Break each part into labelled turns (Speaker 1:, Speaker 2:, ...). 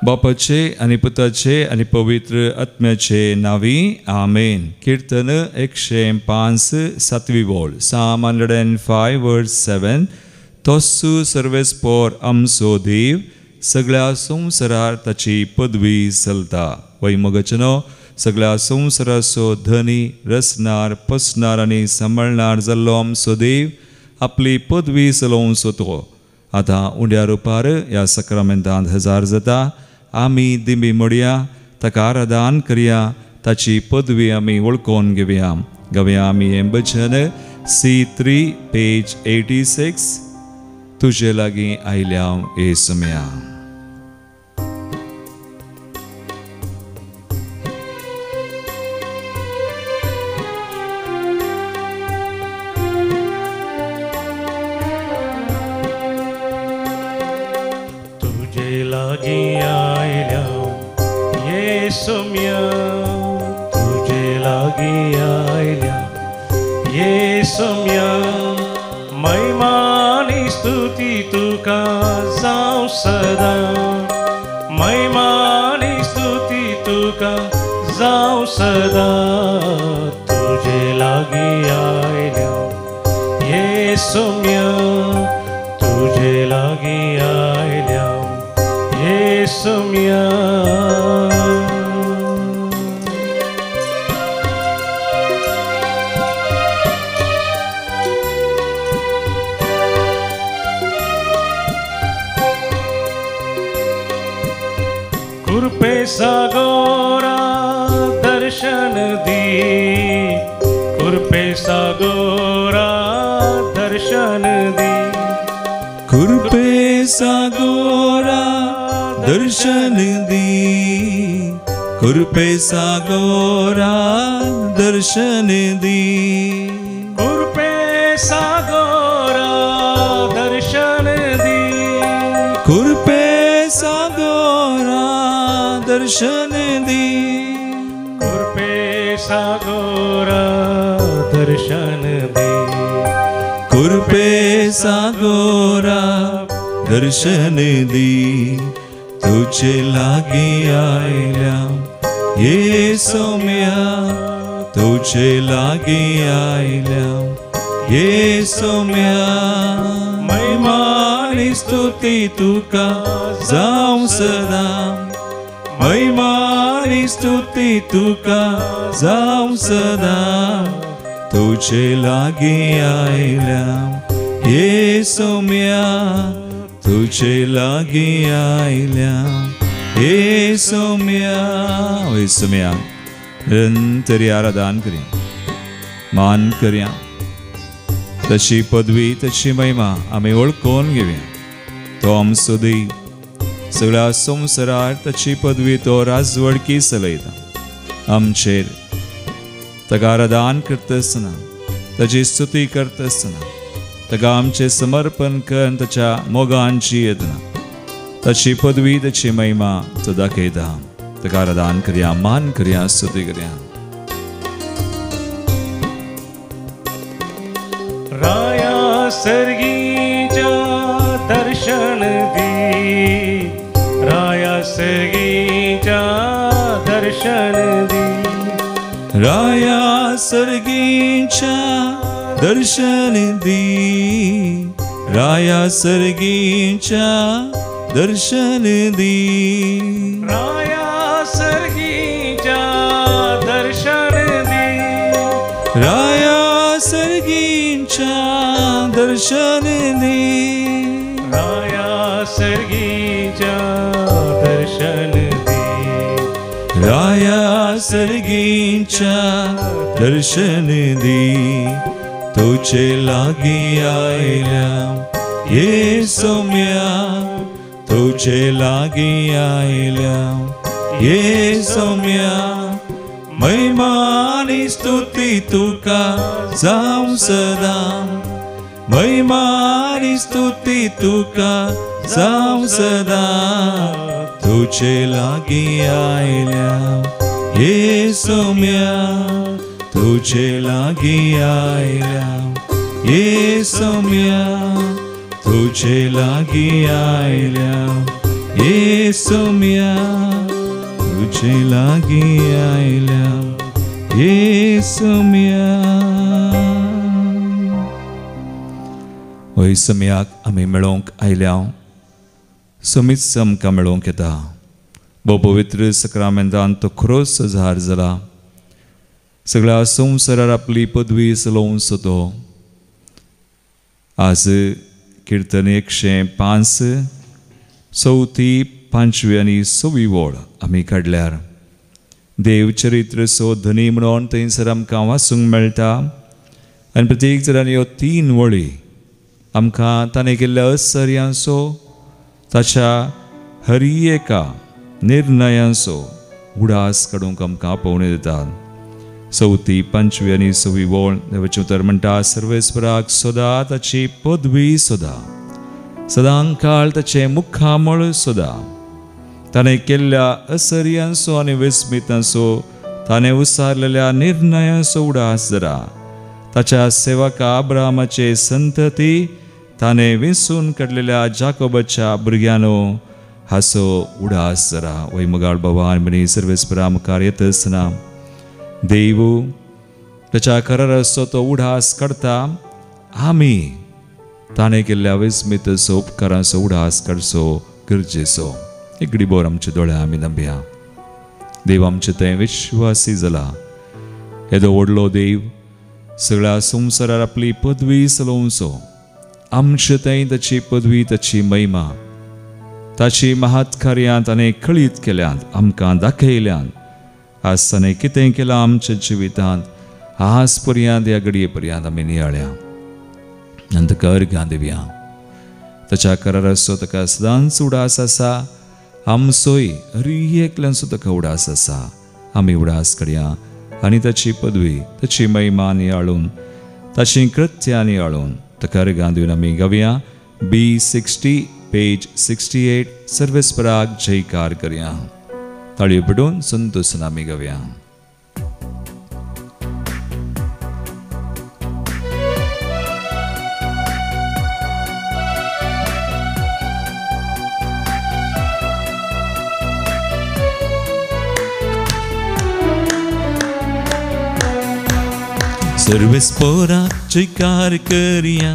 Speaker 1: बापाचे आणि पुताचे आणि पवित्र आत्म्याचे नावी आमेन. कीर्तन 105 7वी बोल. Psalm 105 verse 7. तोसू सर्वेस्पोर आमचो देव, सगळ्या संवसारार ताची पदवी चलता. वैमगचनो सगळ्या संवसाराचो धनी, रचणार, पसणार आणि सांबाळणार जाल्लो आमचो देव आपली पदवी चलोवंक सोदतो. आतां उंड्या रुपार ह्या सक्रामेंतांत हजर जाता. आमी दिमी मोडया, ताका आराधन करया, ताची पदवी आमी वळखून घेवया. गावया आमी हें भजन C3 पेज 86. तुजे लागीं आयल्या येसुम्या.
Speaker 2: लागीं आयल्या येसुम्या, तुजे लागीं आयल्या येसुम्या. महिमा आनी स्तुती तुका जावं सदा, महिमा आनी स्तुती तुका जावं सदा. तुजे लागीं आयल्या येसुम्या, तुजे लागीं आयल्या येसुम्या. कृपे सागोरा दर्शन दी, कृपे सागोरा दर्शन दी.
Speaker 1: कृपे सागोरा दर्शन दी, कृपे सागोरा दर्शन दी.
Speaker 2: कृपे सागोरा दर्शन दी,
Speaker 1: कृपे सागोरा दर्शन दी.
Speaker 2: कृपे सागोरा दर्शन दी.
Speaker 1: कृपे सागोरा दर्शन दी. तुझे लागीं आयल्या येसुम्या, तुझे लागीं आयल्या येसुम्या. महिमा आनी स्तुती तुका जावं सदा, महिमा आनी स्तुती तुका जावं सदा. तुझे लागीं आयल्या येसुम्या, तुझे लागीं आयल्या येसुम्या. येसुम्या निरंतरी आराधन करी, मान करया. तशी पदवी, तशी महिमा आमी वळखून घेवया. तो आमचो देव, सगळ्या संवसारार ताची पदवी तो राजवडकी चलयता. आमचेर ताका आराधन करता आसतना, ताची स्तुती करता आसतना, ताका आमचे समर्पण करून ताच्या मोगांची येतना ताची पदवी, ताची महिमा तो दाखयता. ताका आराधन करया, मान करया, स्तुती करया.
Speaker 2: राया सर्गीच्या दर्शन दी, राया सर्गीच्या दर्शन दी.
Speaker 1: राया सर्गीच्या दर्शन दी, राया सर्गीच्या दर्शन दी.
Speaker 2: राया सर्गीच्या दर्शन दी,
Speaker 1: राया सर्गीच्या दर्शन दी.
Speaker 2: राया सर्गीच्या दर्शन दी.
Speaker 1: राया सर्गीच्या दर्शन दी. तुझे लागीं आयल्या येसुम्या, तुझे लागीं आयल्या येसुम्या. महिमा आनी स्तुती तुका जावं सदा, महिमा आनी स्तुती तुका जावं सदा. तुझे लागीं आयल्या येसुम्या, तुझे लागीं आयल्या येसुम्या. तुझे लागीं आयल्या येसुम्या तुझे लागी आयल्या येसुम्या. होय सम्याक आमी मेळोंक आयल्या. समीच आमकां मेळोंक येता. भोव पवित्र सक्रामेंतान तो खरोच हजार जाला. सगळ्या संवसारार आपली पदवी चलोवन सोदो. आज कीर्तन 105 चौथी 5वी आनी 6वी वळ आमी काडल्यार देवचरित्र सो धनी म्हणून थंयसर आमकां वाचूंक मेळटा. आनी प्रत्येक जरान ह्यो 3 वळी आमकां ताणें केल्ल्या आश्चर्यांचो ताच्या हर एका निर्णयांचो उडास काडूंक आमकां पावोवन दितात. चौथी 5वी आनी 6वी वळ देवाचें उतर म्हणटा. सर्वेस्पराक सदां ताची पदवी सदां सदां काळ ताचें मुखामळ सदां. ताणें केल्ल्या आश्चर्यांचो आनी विस्मितांचो ताणें उसारलेल्या निर्णयांचो उडास जरा. ताच्या सेवका अब्राहमाचे संतती ताणें वेंचून काडलेल्या जाकोबाच्या भुरग्यांनो हाचो उडास जरा. वैमगाळ भगवान म्हणी सर्वेस्परा मुखार येता आसतना देव ताच्या कराराचो तो उडास काडटा. आमी ताणें केल्ल्या विस्मिताचो उपकाराचो उडास काडचो गरजेचो. एक घडीभर आमच्या दोळ्या आमी नंबया. देव आमचे थंय विश्वासी जाला. येदो व्हडलो देव सगळ्या संवसारार आपली पदवी चलोवचो. आमचे थंय ताची पदवी ताची महिमा ताची महत्कार्यां ताणें कळीत केल्यांत आमकां दाखयल्यांत. आज ताणें कितें केलां आमच्या जिवितांत आज पर्यंत ह्या घडये पर्यंत आमी नियाळ्या. आनी ताका अर्घां दिवया. ताच्या कराराचो ताका सदांच उडास आसा. आमचोय हर एकल्यांचो ताका उडास आसा. आमी उडास काडया आनी ताची पदवी ताची महिमा नियाळून ताची कृत्यां नियाळून ताका अर्घां दिवन आमी गावया. B60 पेज 68 सर्वेस्पराक जयकार करया. ताळयो पडून संतोषान आमी गावया. सर्वेस्पराक जयकार करया.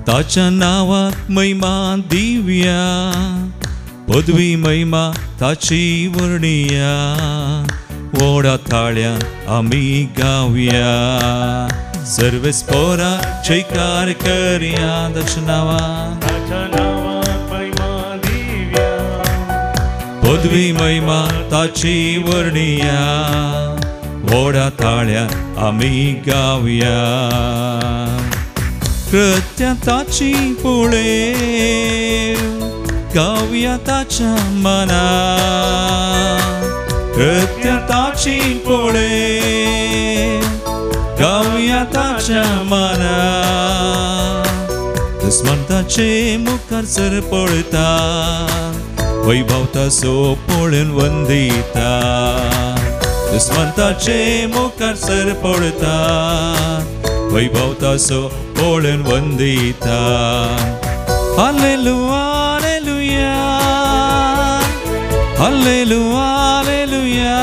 Speaker 1: ताच्या नावाक महिमा दिवया. पदवी महिमा ताची वर्णिया. व्हडा ताळ्यान आमी गावया. सर्वेस्पराक जयकार करया. ताच्या नावाक
Speaker 2: महिमा दिवया.
Speaker 1: पदवी महिमा ताची वर्णिया. व्हडा ताळ्यान आमी गावया. कृत्यां ताची पळय गावया ताच्या मना. कृत्यां ताची पळय गावया ताच्या मना. दुस्मंताचे मुखार सर पळता. वैभव ताचो पळोवन वंदिता. दुस्मंताचे मुखार सर पळता. वैभव ताचो पळोवन Vandita. Hallelujah hallelujah hallelujah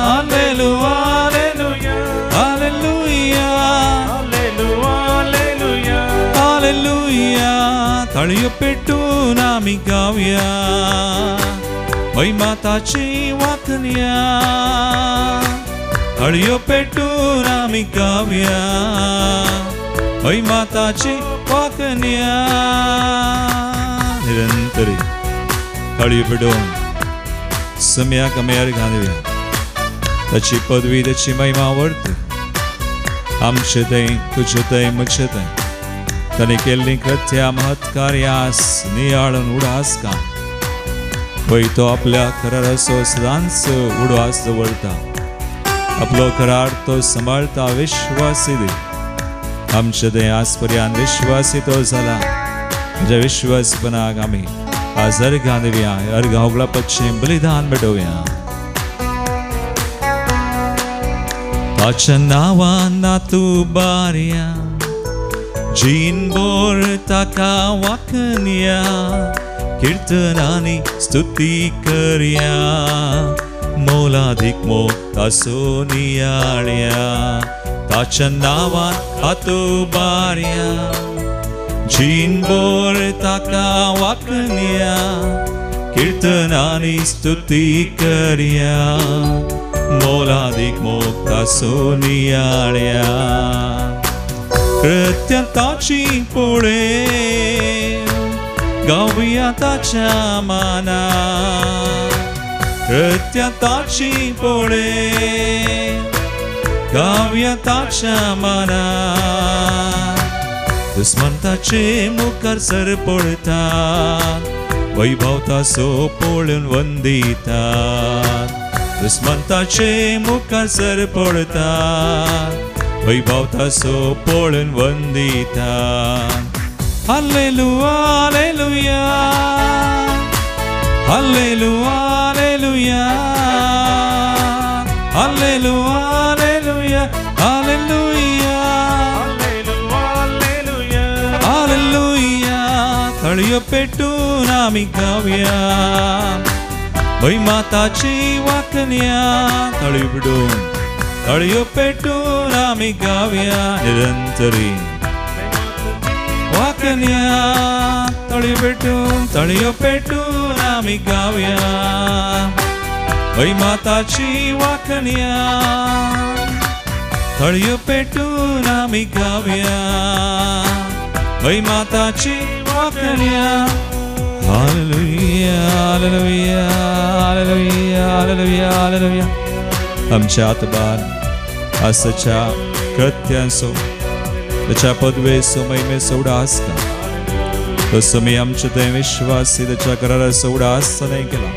Speaker 1: hallelujah hallelujah hallelujah
Speaker 2: hallelujah
Speaker 1: hallelujah. ताळयो पेटून आमी गावया. महिमा ताची वाखणया. ताळयो पेटून आमी गावया. महिमा ताची वाखणया. निरंतरी ताळयो पेटून सम्याक आमी अर्घां दिवया. ताची पदवी ताची महिमा वर्त. आमचे थंय तुजे थंय म्हजे थंय ताणें केल्लीं कृत्यां महत्कार्यास नियाळून उडास का. पळय तो आपल्या कराराचो सदांच उडास दवरता. आपलो करार तो सांबाळता. विश्वासी देव आमचे थंय आज पर्यंत विश्वासी तो जाला. म्हज्या विश्वासपणाक आमी आज अर्घां दिवया. अर्घां उगळपाचें बलिदान पेटोवया. ताच्या नांवान नातू बारया. जीनभर ताका वाखनया कीर्तनांनी स्तुती करया मोलादीक मोग ताचो नियाळ्या ताच्या नांवान हातो बारया जीनभर ताका वाखनया कीर्तनांनी स्तुती करया मोलादीक मोग ताचो नियाळ्या कृत्यां ताची पळय गावया ताच्या मानान कृत्यां ताची पळय गावया ताच्या मानान दुस्मंताचे मुखार सर पळतात वैभव ताचो पळोवन वंदितात दुस्मंताचे मुखार सर पळतात वैभव ताचो पळोवन वंदितात hallelujah hallelujah hallelujah hallelujah hallelujah hallelujah hallelujah तळयो पेटून आमी गावया वैमाताची वाखनया तळयो पेटून तळयो पेटून आमी गावया निरंतरी वाखनया तळयो पेटून आमी गावया वैमाताची वाखनया तळयो पेटून आमी गावया वैमाताची वाखनया hallelujah hallelujah hallelujah hallelujah hallelujah आमच्या आत्मान आसाच्या कृत्यांचो त्याच्या पदवेचो महिमेचो उडास का तसो मी आमचे ते विश्वासी त्याच्या कराराचो उडास ताणें केला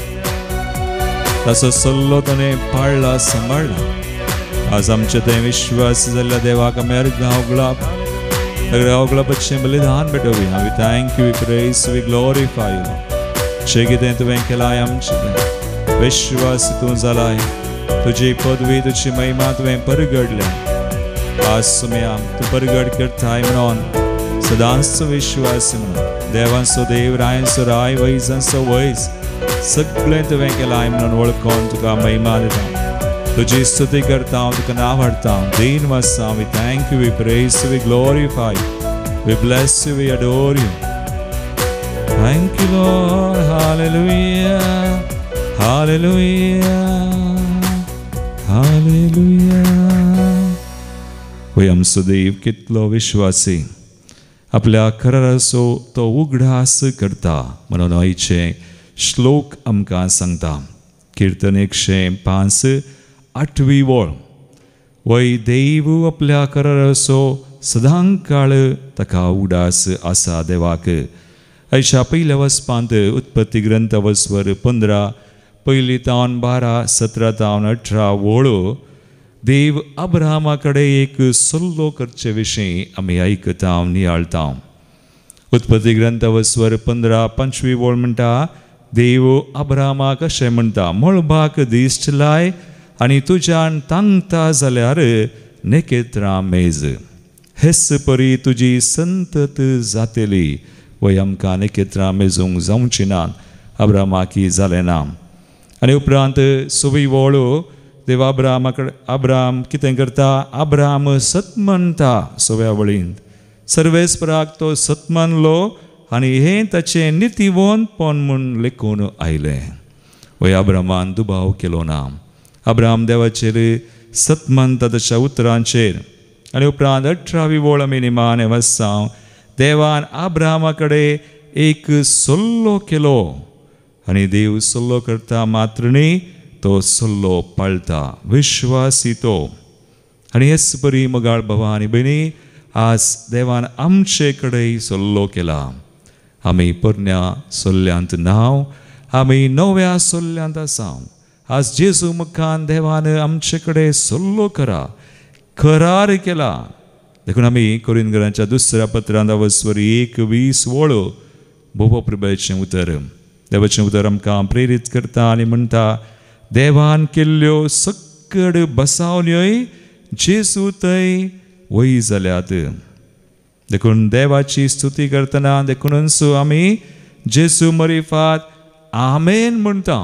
Speaker 1: ताचो सल्लो ताणें पाळला सांबाळला आज आमचे ते विश्वासी जाल्ल्या देवाक आमी अर्घ ओगलापाचें बलिदान भेटोवया we thank you we praise we glorify you जें कितें तुवें केलाय आमचें विश्वासी तूं जालाय तुजी पदवी तुजी महिमा तुवें परगडल्या आज सुमया तूं परगड करताय म्हणून सदांचो विश्वास म्हणून देवांचो देव रायांचो राय वैजांचो वैज सगळें तुवें केलाय म्हणून वळखून तुका महिमा दिता तुजी स्तुती करता हांव तुका नांव हाडटा दीन वाजता we thank you we praise we glorify we bless you we adore you thank you Lord hallelujah hallelujah hallelujah वय आमचो देव कितलो विश्वासी आपल्या कराराचो तो उगडास करता म्हणून आयचे श्लोक आमकां सांगता कीर्तन 105:8 वळ वय देव आपल्या कराराचो सदां काळ ताका उगडास आसा देवाक आयच्या पयल्या वचपांत उत्पत्ती ग्रंथ वचवर 15 पयली तावन 12 17 तावन 18 वळो देव अब्राहमा कडेन एक सल्लो करचे विशीं आमी आयकता नियाळता उत्पत्ती ग्रंथ वचवर 15:25 वळ म्हणटा देव अब्राहमाक अशें म्हणटा मळबाक दिश्ट लाय आनी तुज्यान तांगता जाल्यार नेकेत्रां मेज हेस परी तुजी संतत जातली वय आमकां नेकेत्रां मेजूंक जावची नात अब्राहमाकी जालें ना आनी उपरांत 6 वळो देव अब्राहम कितें करता अब्राहम सत म्हणटा 6व्या वळींत सर्वेस्पराक तो सत मानलो आनी हें ताचें नितिवंतपण म्हूण लेखून आयलें वय अब्राहमान दुबाव केलो ना अब्राहम देवाचेर सत मानता ताच्या उतरांचेर आनी उपरांत 18वी वळ आमी निमाणें वाचता देवान अब्राहमा कडेन एक सल्लो केलो आनी देव सल्लो करता मात्र न्ही तो सल्लो पाळता विश्वासी तो आनी हेच बरी मोगाळ भावां आनी भयणी आज देवान आमचे कडेन सल्लो केला आमी पोरण्या सल्ल्यांत नांव आमी नव्या सल्ल्यांत आसा आज जेजू मुखान देवान आमचे कडेन सल्लो करार केला देखून आमी कोरिंथीयांच्या 2ऱ्या पत्रांत वचवर 1:20 वळो बोबो प्रभुचें उतर देवाचें उतर आमकां प्रेरीत करता आनी म्हणटा देवान केल्ल्यो सकड बसावल्योय जेजू थंय वय जाल्यात देखून देवाची स्तुती करतना देखूनसू आमी जेसू मरिफात आमेन म्हणटा.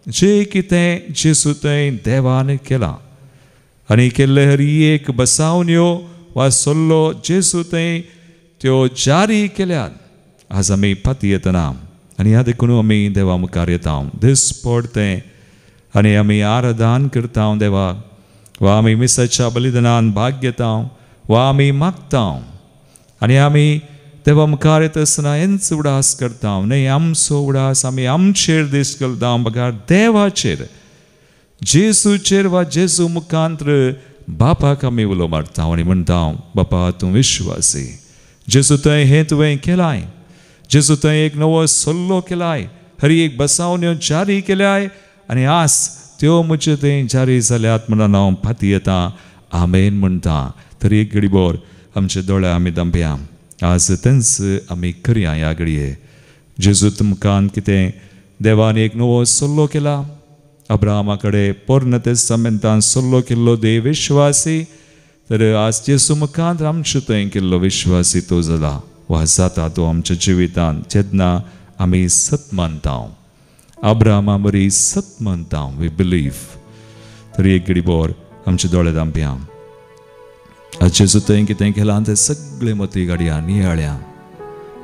Speaker 1: जे कितें जेसू थंय देवान केलां आनी केल्ले हर एक बसावण्यो वा सल्लो जेसू थंय त्यो जारी केल्यात. आज आमी फाती येतना आनी ह्या देखून आमी देवा मुखार येता. दीस पडतें आनी आमी आराधन करता देवा. वा आमी मिसाच्या बलिदानान भाग घेता वा आमी मागता आनी आमी देवा मुखार येता आसतना हेंच उडास करता. न्हय आमचो उडास आमी आमचेर दीस घालता बगार देवाचेर जेसूचेर वा जेसू मुखांतर बापाक आमी उलो मारता आनी म्हणटा बापा तूं विश्वासी. जेसू थंय हें तुवें केलाय. जेसू थंय एक नवो सल्लो केलाय. हर एक बसावण्यो जारी केल्याय आनी आस त्यो म्हजे थंय जारी जाल्यात म्हणून हांव फाती येता आमेन म्हणटा. तरी एक घडीभर आमचे दोळे आमी धांपया. आज तेंच आमी करया. ह्या घडये जेजू तुमकां कितें देवान एक नवो सल्लो केला. अब्राहमा कडेन पोर्ण तेस्तामेंतान सल्लो केल्लो देव विश्वासी. तर आज जेसू मुखांत आमचे थंय केल्लो विश्वासी तो जाला वा जाता तो आमच्या जिवितांत जेन्ना आमी सत मानता. अब्राहमा बरी सत मानता. We believe. तरी एक घडीभर आमचे दोळे धांपया. आज जेसू थंय कितें केलां तें सगळें मती गाडया नियाळ्या.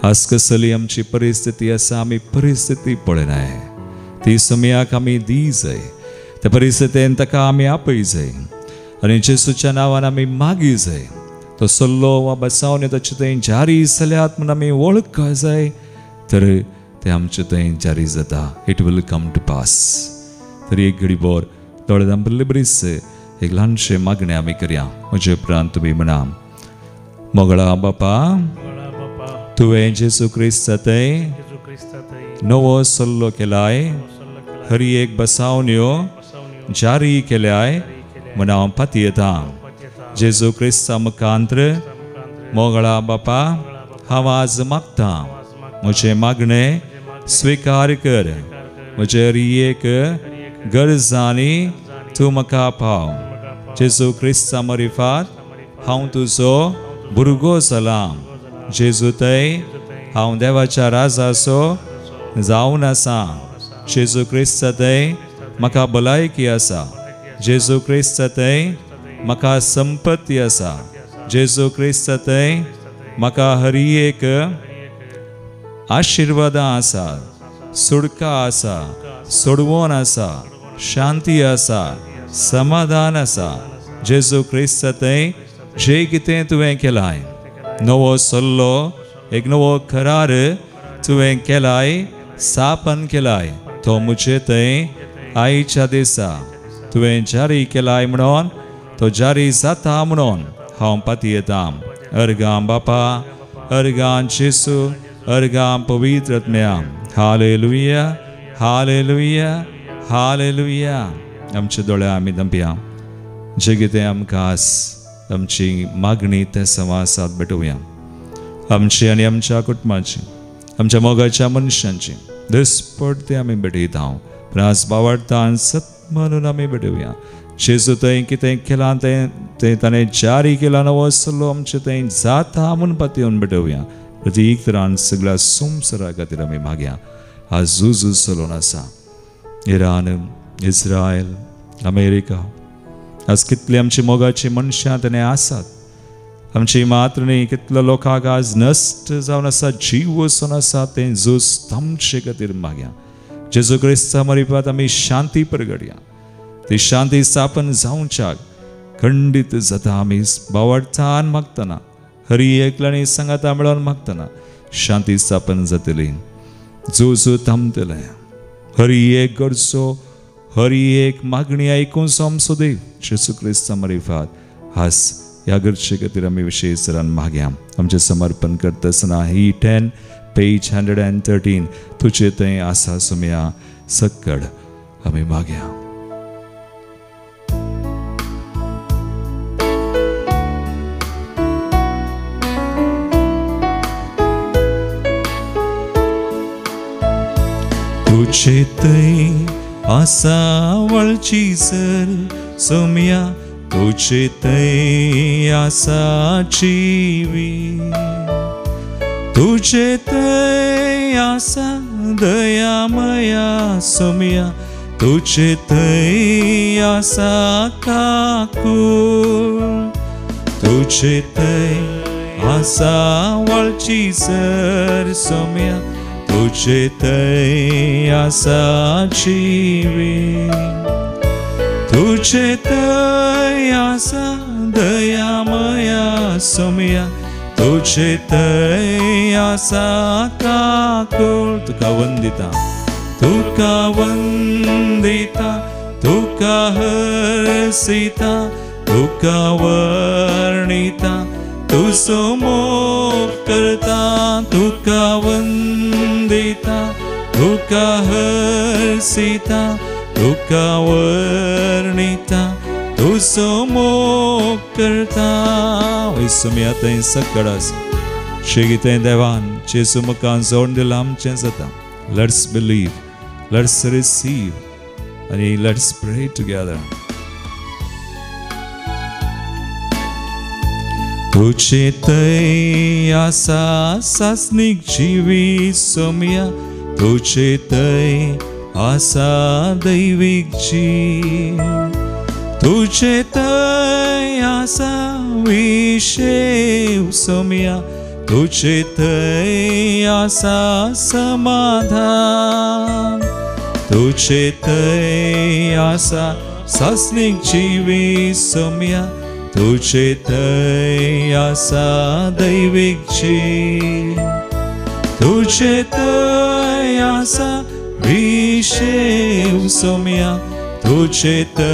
Speaker 1: आज कसली आमची परिस्थिती आसा आमी परिस्थिती पळयनाय. ती समयाक आमी दी जाय. त्या परिस्थितीन ताका आमी आपय जाय आनी जेसूच्या नांवान आमी मागी जाय. तो सल्लो वा बसावण्यो ताचे थंय जारी जाल्यात म्हूण आमी वळखा जाय. तर ते आमचे थंय जारी जाता. It will come to pass. तरी एक घडीभर दोळे धांपले बरीच एक ल्हानशें मागणें आमी करया. म्हजे उपरांत तुमी म्हणा. मोगळा बापा तुवें जेसू क्रिस्ता थंय नवो सल्लो केलाय. हर एक बसावण्यो जारी केल्याय म्हूण हांव फाती येता. जेसू क्रिस्ता मुखांतर मोगळा बापा हांव आज मागता. म्हजें मागणें स्विकार कर. म्हजे हर एक गरजांनी तूं म्हाका पाव. जेसू क्रिस्ता मरिफात हांव तुजो भुरगो जाला. जेजू थंय हांव देवाच्या राजाचो जावन आसा. जेजू क्रिस्ता थंय म्हाका भलायकी आसा. जेजू क्रिस्ता थंय म्हाका संपत्ती आसा. जेजू क्रिस्ता थंय म्हाका हर एक आशिर्वादां आसा. सुडका आसा. सोडवण आसा. शांती आसा. समाधान आसा. जेजू क्रिस्ता थंय जे कितें तुवें केलाय नवो सल्लो एक नवो करार तुवें केलाय स्थापन केलाय तो म्हजे थंय आयच्या दिसा तुवें जारी केलाय म्हणून तो जारी जाता म्हणून हांव फाती येता. अर्गां बापा अर्गां जेसू अर्गां पवित्र आत्म्या. Hallelujah hallelujah hallelujah. आमचे दोळे आमी धांपया. जे कितें आमकां आस आमची मागणी त्या समासात भेटोवया. आमची आनी आमच्या कुटुंबाची आमच्या मोगाच्या मनशांची दिसपट ते आमी भेटयता. प्रास बावडतान सत म्हणून आमी भेटोवया. जेजू थंय कितें केलां तें ताणें जारी केलां नवो सल्लो आमचे थंय जाता म्हूण पातयेवन भेटोवया. प्रत्येक तरान सगळ्या संवसारा खातीर आमी मागया. आज झूज चलोवन आसा. इराण इस्रायल अमेरिका आज कितली आमची मोगाची मनशां ताणें आसात. आमची मात्र न्ही कितल्या लोकांक आज नश्ट जावन आसा जीव वचून आसा तें झूज तामचे खातीर मागया. जेजू क्रिस्ता मरिपात आमी शांती प्रगटया. ती शांती स्थापन जावच्याक खंडीत जाता आमी बावडतान मागतना हरी एकल्यानी सांगाता मेळोन मागतना शांती स्थापन जातली. झूज थांबतलें. हरी एक गरजो हरी एक मागणी आयकून आमचो देव जेजू क्रिस्ता मरिफात आज ह्या गरजे खातीर आमी विशेश तरान मागया. आमचें समर्पण करता आसतना ही 10 पेज 113 तुजे थंय आसा सुमया सक्कड आमी मागया. तुजे थंय आसा वळची सर सोम्या तुझे ते आसाची वी तुझे ते आसा दयामया सोम्या तुझे ते आसा काकूळ तुझे ते आसा वळची सर सोम्या तुझे ते आसा जिवी तुझे ते आसा दयामया सोम्या तुझे ते आसा काकूळ तुका वंदिता तुका वंदिता तुका हर्षिता तुका वर्णिता तुझो मोग करता तुका वंदिता तुका हर्षिता तुका वर्णिता तुझो मोग करता वैसम्या तें सकळास शेगितें देवान जेसू मुखार जोड दिलां आमचें जाता. लेट्स बिलीव लेट्स रिसीव आनी लेट्स प्रे टुगेदर. तुझे ते आसा सासनीक जिवी सोम्या तुझे ते आसा दैवीक जीव तुझे ते आसा विशेव सोम्या तुझे ते आसा समाधान तुझे ते आसा सासनीक जिवी सोम्या तुझे ते आसा दैवीक जीव तुझे ते आसा विशेव सोम्या तुझे ते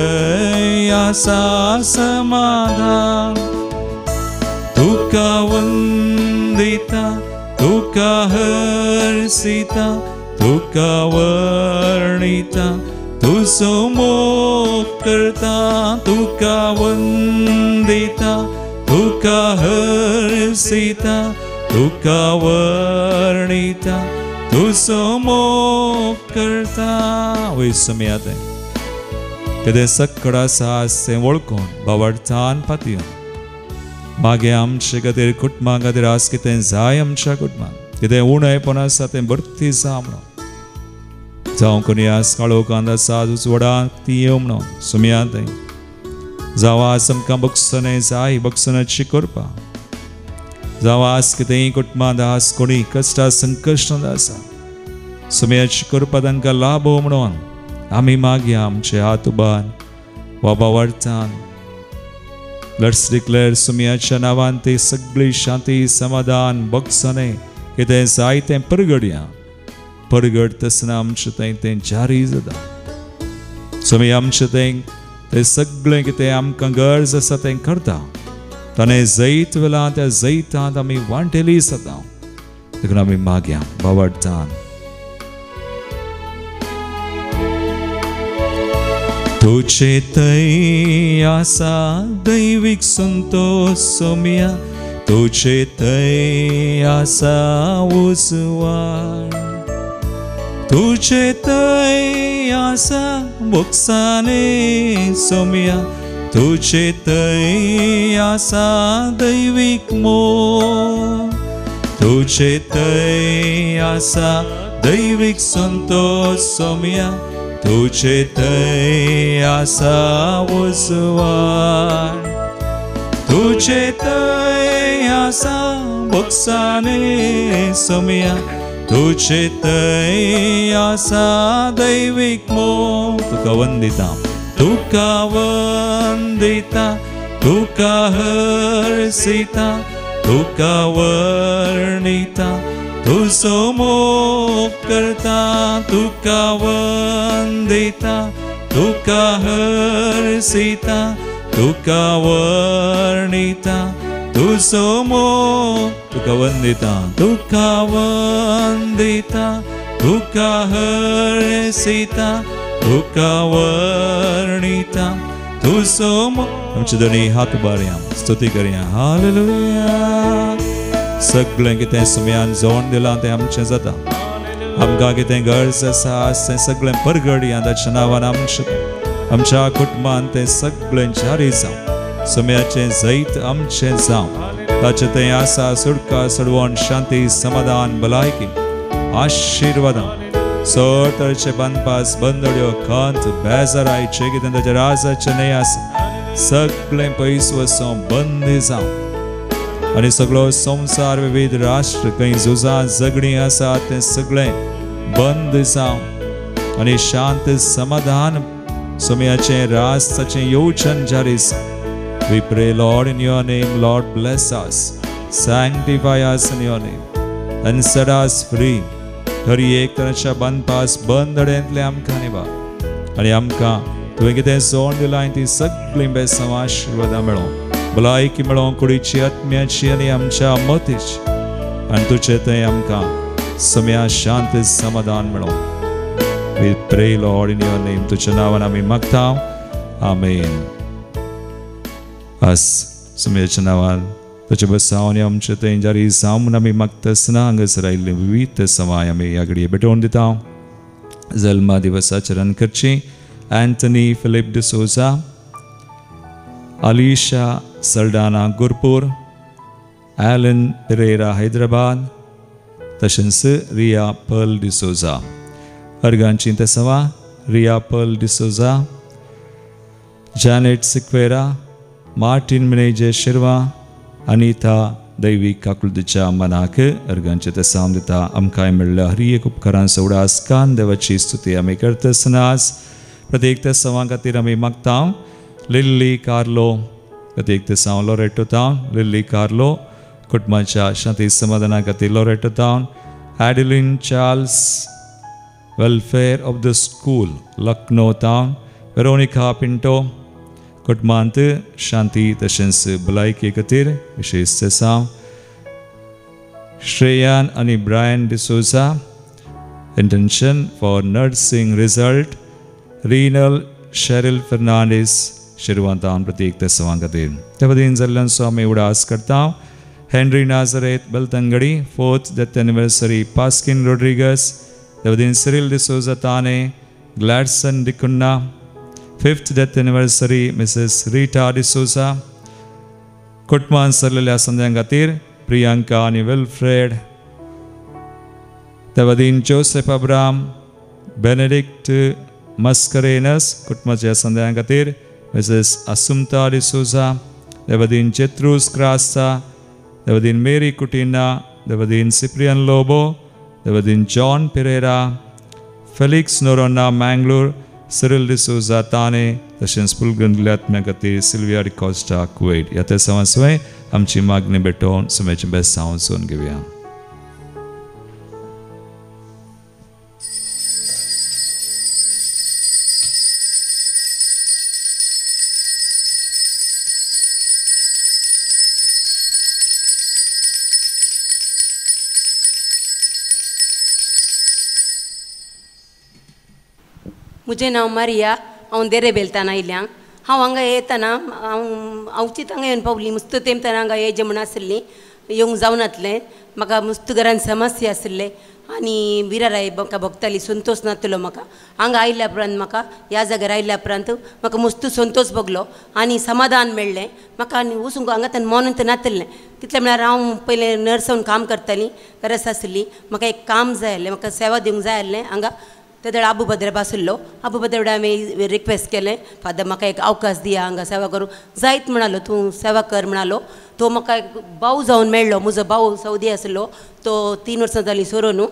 Speaker 1: आसा समाधान तुका वंदिता तुका हर्षिता तुका वर्णिता तुझो मोग करता तुका वंदिता तुका हर्षिता तुका वर्णिता तुझो मोग करता. वैसम्यात कितें सकड़ा सास तें वळखून बावडतान पातयेवन मागे आमचे खातीर कुटुंबा खातीर आज कितें जाय आमच्या कुटुंबाक कितें उणेपण आसा तें भरती जा म्हणून जावं कोणी आज काळो कांदा सादूच वडाक ती येवं म्हणून सुमयात जावं आज आमकां बक्षणें जाय बक्षणाची करपा जावं आज कितेंय कुटुंबांत आज कोणी कश्टा संकश्टांत आसा सुमयाची करपा तांकां लाभ हो म्हणून आमी मागया आमचे हात उबार वा बावडतान. लेट्स डिक्लेअर सुमयाच्या नांवान ती सगळी शांती समाधान बक्षणें कितें जाय तें परगड तसना आमचें तें जारी जाता. सुमी आमचें तें सगळें कितें आमकां गरज आसा तें करता ताणें जैत वेला त्या जैतांत आमी वांटेली जाता देखून आमी मागया बावडतान. तुझे ते आसा दैवीक संतोष सोम्या तुझे ते आसा उजवाड तुझे ते आसा मोक्षाने सोम्या तुझे ते आसा दैवीक मोग तुझे ते आसा दैवीक संतोष सोम्या तुझे ते आसा उजवाड तुझे ते आसा मोक्षाने सोम्या तुझे ते आसा दैवीक मोग तुका वंदिता तुका वंदिता तुका हर्षिता तुका वर्णिता तुझो मोग करता तुका वंदिता तुका हर्षिता तुका वर्णिता तुझो मोग तुका वंदिता तुका वंदिता तुका हर्षिता तुका वर्णिता तुझो मोग. आमचे दोनी हात उबारया स्तुती करया. हालेलुया. सगळें कितें सुमयान जोड दिलां तें आमचें जाता. आमकां कितें गरज आसा तें सगळें परगड या ताच्या नांवान आमचें आमच्या कुटुंबांत तें सगळें जारी जावं सुम्याचें जैत आमचें जावं ताचें तें आसा सुडका सडवण शांती समाधान भलायकी आशिर्वादां सर तरेचे बांदपास बंदड्यो खंत बेजारायचे कितें ताच्या राजाचें न्हय आसा सगळें पयस वचोन बंदी जावं आनी सगळो संवसार विविध राष्ट्र खंय झुजां झगडीं आसा तें सगळें बंद जावं आनी शांत समाधान सुम्याचें राज ताचें येवचन जारी जावं We pray, Lord, in your name, Lord, bless us, sanctify us in your name, and set us free. खरी एक तरेच्या बांदपास बंदड्यांतले आमकां निभा आनी आमकां तुवें कितें सोड दिलां ती सगळीं बेसांव आशिर्वादां मेळों भलायकी मेळों कुडीची आत्म्याची आनी आमच्या मतीची आनी तुजें थंय आमकां सुम्या शांत समाधान मेळों We pray, Lord, in your name. तुज्या नांवान आमी मागता आमेन आज सुम्याच्या नांवान तुज्या बसावनी आमचे थंय जारी जावं म्हूण आमी मागतना हांगासर आयिल्ले विविध समाय आमी ह्या घडये भेटोवन दिता जल्मा दिवसाची रन करची Anthony Philip D'Souza Alisha Saldanha Gurpur Alan Pereira Hyderabad तशेंच रिया पर्ल डिसोजा अर्गांची तेसवा Riya Pearl D'Souza Janet Sequeira Martin Menezes Shirva Anita दैवीक काकुलदीच्या मनाक अर्गांचे तेसांव दिता आमकां मेळ्ळ्या हर एक उपकारांचो उडासकान देवाची स्तुती आमी करतना आज प्रत्येक तेसांवा खातीर आमी मागता लिल्ली कार्लो प्रत्येक तेसांव लोरेटो टावन लिल्ली कार्लो कुटुंबाच्या शांती समाधाना खातीर लोरेटो टावन Adeline Charles welfare of the school Lucknow टावन वेरोनिका पिंटो कुटुंबांत शांती तशेंच भलायके खातीर विशेष तेसांव श्रेयान आनी Brian D'Souza intention for nursing result Rinal Sheryl Fernandes शिरवांतान प्रत्येक तेसांवां खातीर त्या वतीन जाल्ल्यान आमी उडास करता Henry Nazareth Beltangady 4th death anniversary Paskin Rodrigues त्या वतीन सिरिल डिसोजा ताने Gladson D'Cunha 5th death anniversary Mrs Rita D'Souza कुटुंबान सरलेल्या संद्यां खातीर प्रियांका आनी विल्फ्रेड त्या वतीन जोसेफ अब्राम बेनेडिक्ट मस्करेनस कुटुंबाच्या संद्यां खातीर मिसेस असुमता डिसोजा त्या वतीन जेत्रूस क्रास्ता त्या वतीन मेरी कुटिना त्या वतीन सिप्रियन लोबो त्या वतीन John Pereira Felix Noronha Mangalore Cyril D'Souza ताने तशेंच पुलगंदल्या आत्म्या खातीर सिल्विया डिकॉस्टा कुवेट ह्या तेसांवा सुवाय आमची मागणी भेटोवन सुम्याचें बेसांव सोन घेवया
Speaker 3: मुझे नाव मारिया हांव देरे बेलताना आयल्या हांव हांगा येताना हांवचीत हांगा येवन पावली मुस्त तेमताना हांगा येजे म्हण आसली येवंक जावन नासलें म्हाका मुस्त घरान समस्या आसले आनी विराराय म्हाका भोगताली संतोष नासलो म्हाका हांगा आयल्या उपरांत म्हाका ह्या जाग्यार आयल्या उपरांत म्हाका मुस्त संतोष भोगलो आनी समाधान मेळ्ळें म्हाका आनी वचूंक हांगा मोनंत नासलें कितलें म्हळ्यार हांव पयलें नर्सावन काम करताली गरज आसली म्हाका एक काम जाय आसलें म्हाका सेवा दिवंक जाय आसलें हांगा तेदळ आबू भद्रबा आसलो आबू भद्रबा हांवें रिक्वेस्ट केलें फादर म्हाका एक अवकाश दिया हांगा सेवा करूं जायत म्हणालो तूं सेवा कर म्हणालो तो म्हाका एक भाऊ जावन मेळ्ळो म्हजो भाऊ सौदी आसलो तो 3 वर्सां जालीं सोरो न्हू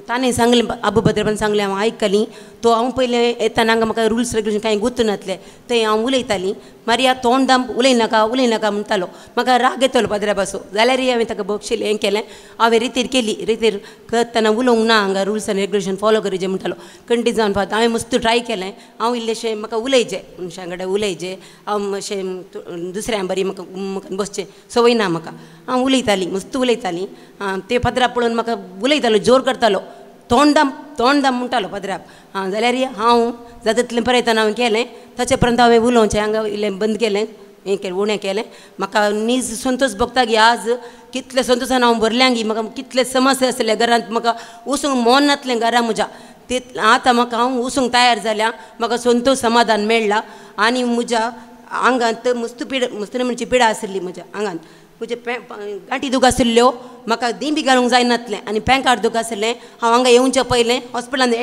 Speaker 3: ताणें सांगलें आबू भद्रबान सांगलें हांव आयकली तो हांव पयलें येताना हांगा म्हाका रुल्स रेग्युलेशन कांय गुर्तू नासलें तें हांव उलयतालीं मारिया तोंड दाम उलयनाका म्हणटालो म्हाका राग येतालो भद्रबाचो जाल्यार हांवें ताका बक्षिलें हें केलें हांवें रितीर केली रितीर करतना उलोवंक ना हांगा रुल्स आनी रेग्युलेशन फॉलो करीचें म्हणटालो कंटिन्यू जावन पावता हांवें मस्त ट्राय केलें हांव इल्लेशें म्हाका उलयचें मनशां कडेन उलयचें हांव अशें दुसऱ्यां बरी म्हाका बसचें संवय ना म्हाका हांव उलयतालीं मस्त उलयतालीं ते पदरा पळोवन म्हाका उलयतालो जोर करतालो तोंड दाम म्हणटालो पदराक जाल्यार हांव जाता तितलें बरयतना हांवें केलें ताचे पर्यंत हांवें उलोवचें हांगा इल्लें बंद केलें हें केलें उणें केलें म्हाका नीज संतोश भोगता गी आज कितले संतोशान हांव भरल्यां गी म्हाका कितले समस्या आसले घरांत म्हाका वचूंक मन नासलें घरा म्हज्या ते आतां म्हाका हांव वचूंक तयार जाल्या म्हाका संतोश समाधान मेळ्ळा आनी म्हज्या आंगांत मुस्तुमेची पिडा आशिल्ली म्हज्या आंगांत म्हजे गांठी दूख आशिल्ल्यो म्हाका दिंबी घालूंक जायनासलें आनी पेंकार दूख आशिल्लें हांव हांगा येवच्या पयलें हॉस्पिटलांत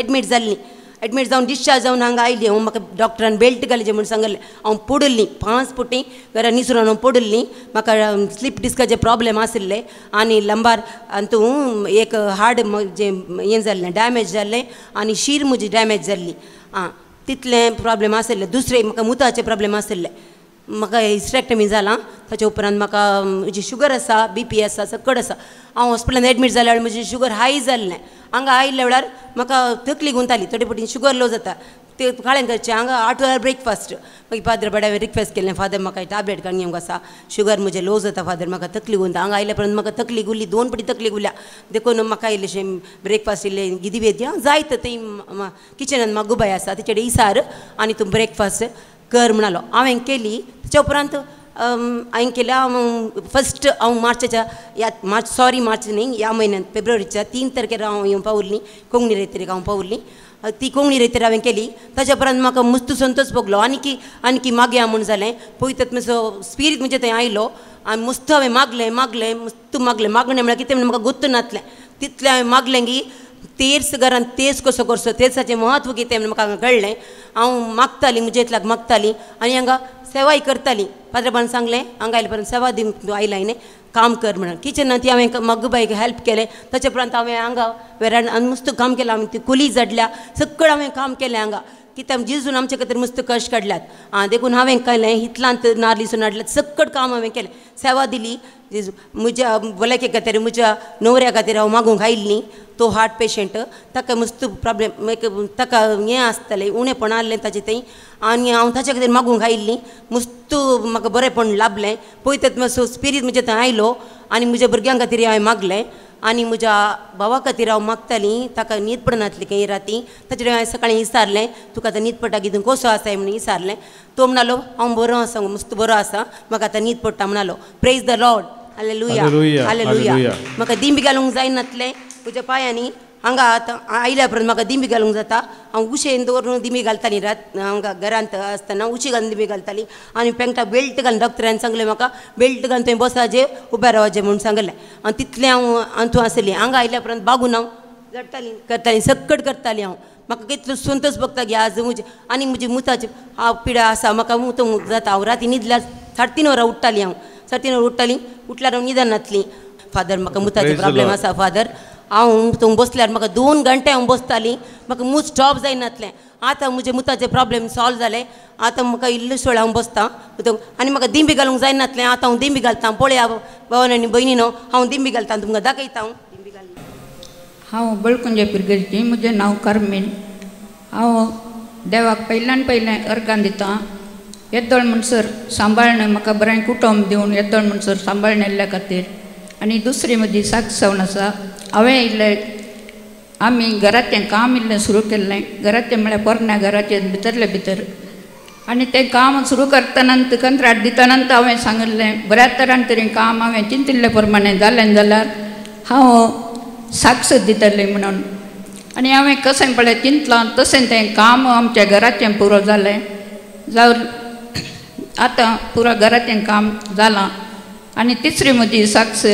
Speaker 3: एडमीट जावन डिस्चार्ज जावन हांगा आयली हांव म्हाका डॉक्टरान बेल्ट घालचें म्हूण सांगलें हांव पडली 5 फुटी घरा निसरून हांव पडली म्हाका स्लीप डिस्काचे प्रॉब्लेम आशिल्ले आनी लंबार हातूंत एक हार्ड जें हें जाल्लें डॅमेज जाल्लें आनी शीर म्हजी डॅमेज जाल्ली तितलें प्रॉब्लेम आशिल्ले दुसरे म्हाका मुताचे प्रॉब्लेम आशिल्ले म्हाका हिस्टेक्टमी जालां ताचे उपरांत म्हाका म्हजी शुगर आसा BP आसा सकट आसा हांव हॉस्पिटलांत एडमीट जाल्या वेळार म्हजी शुगर हाय जाल्लें हांगा आयिल्ल्या वेळार म्हाका तकली गुंताली थोडे फावटी शुगर लो जाता ते काळें करचें हांगा 8 वरां ब्रेकफास्ट मागीर फादर बड्या रिक्वेस्ट केलें फादर म्हाका टॅबलेट काडून घेवंक आसा शुगर म्हजें लो जाता फादर म्हाका तकली गुंता हांगा आयल्या पर्यंत म्हाका तकली गुल्ली 2 फावटी तकली गुल्ल्या देखून म्हाका इल्लेशें ब्रेकफास्ट इल्लें गिदी वेद्या जायत थंय किचनांत मागुबाय आसा तिचे कडेन इसार आनी तूं ब्रेकफास्ट कर म्हणालो हांवें केली ताच्या उपरांत हांवें केल्या फस्ट हांव मार्चाच्या मार्च न्ही ह्या म्हयन्यांत फेब्रुवारीच्या 3 तारखेर हांव पावल्ली कोंकणी रेतेरेक हांव पावल्ली ती कोंकणी रेतेर हांवें केली ताच्या उपरांत म्हाका मस्त संतोश भोगलो आनी मागया म्हूण जालें पळयतात मातसो स्पिरीट म्हणजे थंय आयलो आनी मस्त हांवें मागलें मस्त मागणें म्हळ्यार कितें म्हण म्हाका गोत्तू नासलें तितलें हांवें मागलें की तेर्स घरान तेस कसो करचो तेर्साचें म्हत्व कितें म्हण म्हाका कळ्ळें हांव मागताली म्हजे इतल्याक मागताली आनी हांगा सेवाय करताली पाद्रबान सांगलें हांगा आयले पर्यंत सेवा दिवंक आयला न्ही काम कर म्हणून किचनांत ती हांवें मगबाईक हेल्प केलें ताचे उपरांत हांवें हांगा वेरान आनी मस्त काम केलें हांवें ती कुली झडल्या सकळ हांवें काम केलें हांगा कित्याक जेजून आमचे खातीर मस्त कश्ट काडल्यात देखून हांवें केलें हितलांत नारलीसून हाडल्यात सकट काम हांवें केलें सेवा दिली जेजू म्हज्या भलायके खातीर म्हज्या न्हवऱ्या खातीर हांव मागूंक आयिल्ली तो हार्ट पेशंट ताका मस्त प्रॉब्लेम ताका हें आसतालें उणेपण आसलें ताचें थंय आनी हांव ताचे खातीर मागूंक आयिल्ली मस्त म्हाका बरेंपण लाभलें पळयतात मातसो स्पिरीट म्हजे थंय आयलो आनी म्हज्या भुरग्यां खातीर हांवें मागलें आनी म्हज्या भावा खातीर हांव मागतालीं ताका न्हीद पडनासली खंय राती ताचे हांवें सकाळीं विचारलें तुका आतां न्हीद पडटा कितें कसो आसा म्हणून विचारलें तो म्हणलो हांव बरो आसा मस्त बरो आसा म्हाका आतां न्हीद पडटा म्हणलो praise the Lord hallelujah hallelujah म्हाका दिंबी घालूंक जायनासलें म्हज्या पांयांनी हांगा आतां आयल्या पर्यंत म्हाका दिंबी घालूंक जाता हांव उशेन दवरून दिंबी घालताली हांगा घरांत आसतना उशी घालून दिंबी घालताली आनी पेंगटा बेल्ट घालून डॉक्टरान सांगलें म्हाका बेल्ट घालून थंय बसाचें उबें रावचें म्हणून सांगलें आनी तितलें हांव हातूंत आसली हांगा आयल्या पर्यंत बागून हांव झडटाली करतालीं सकट करतालीं हांव म्हाका कितलो संतोश भोगता गे आज आनी म्हजी मुताची पिडा आसा म्हाका मुतूंक जाता हांव राती न्हिदल्यार 3:30 वरां उठ्ठाली हांव 3:30 वरां उठ्ठाली उठल्यार हांव न्हिदन नासली फादर म्हाका मुताचे प्रॉब्लेम आसा फादर हांव थंय बसल्यार म्हाका 2 घंटे हांव बसतालीं म्हाका मूत स्टॉप जायनासलें आतां म्हजे मुताचे प्रॉब्लेम सॉल्व जाले आतां म्हाका इल्लो सोळ हांव बसतां आनी म्हाका दिंबी घालूंक जायनासलें आतां हांव दिंबी घालतां पळया भावान आनी भयणीनो हांव दिंबी घालतां तुमकां दाखयता हांव दिंबी घालून
Speaker 4: हांव बळकुंजे पिरगेची म्हजें नांव कार्मेन हांव देवाक पयलें अर्गां दितां येद्दोळ म्हणसर सांबाळणें म्हाका बरें कुटुंब दिवन येद्दोळ म्हणसर सांबाळणेल्ल्या खातीर आनी दुसरी म्हजी साक्ष जावन आसा हांवें इल्लें आमी घराचें काम इल्लें सुरू केल्लें घराचें म्हळ्यार पोरण्या घराचें भितर आनी तें काम सुरू करतना कंत्राट दितना हांवें सांगिल्लें बऱ्या तरान तरी काम हांवें चिंतिल्ले प्रमाणे जालें जाल्यार हांव साक्ष दितलें म्हणून आनी हांवें कशें पळय चिंतलां तशें तें काम आमच्या घराचें पुरो जालें जावन आतां पुरो घराचें काम जालां आनी तिसरी म्हजी साक्ष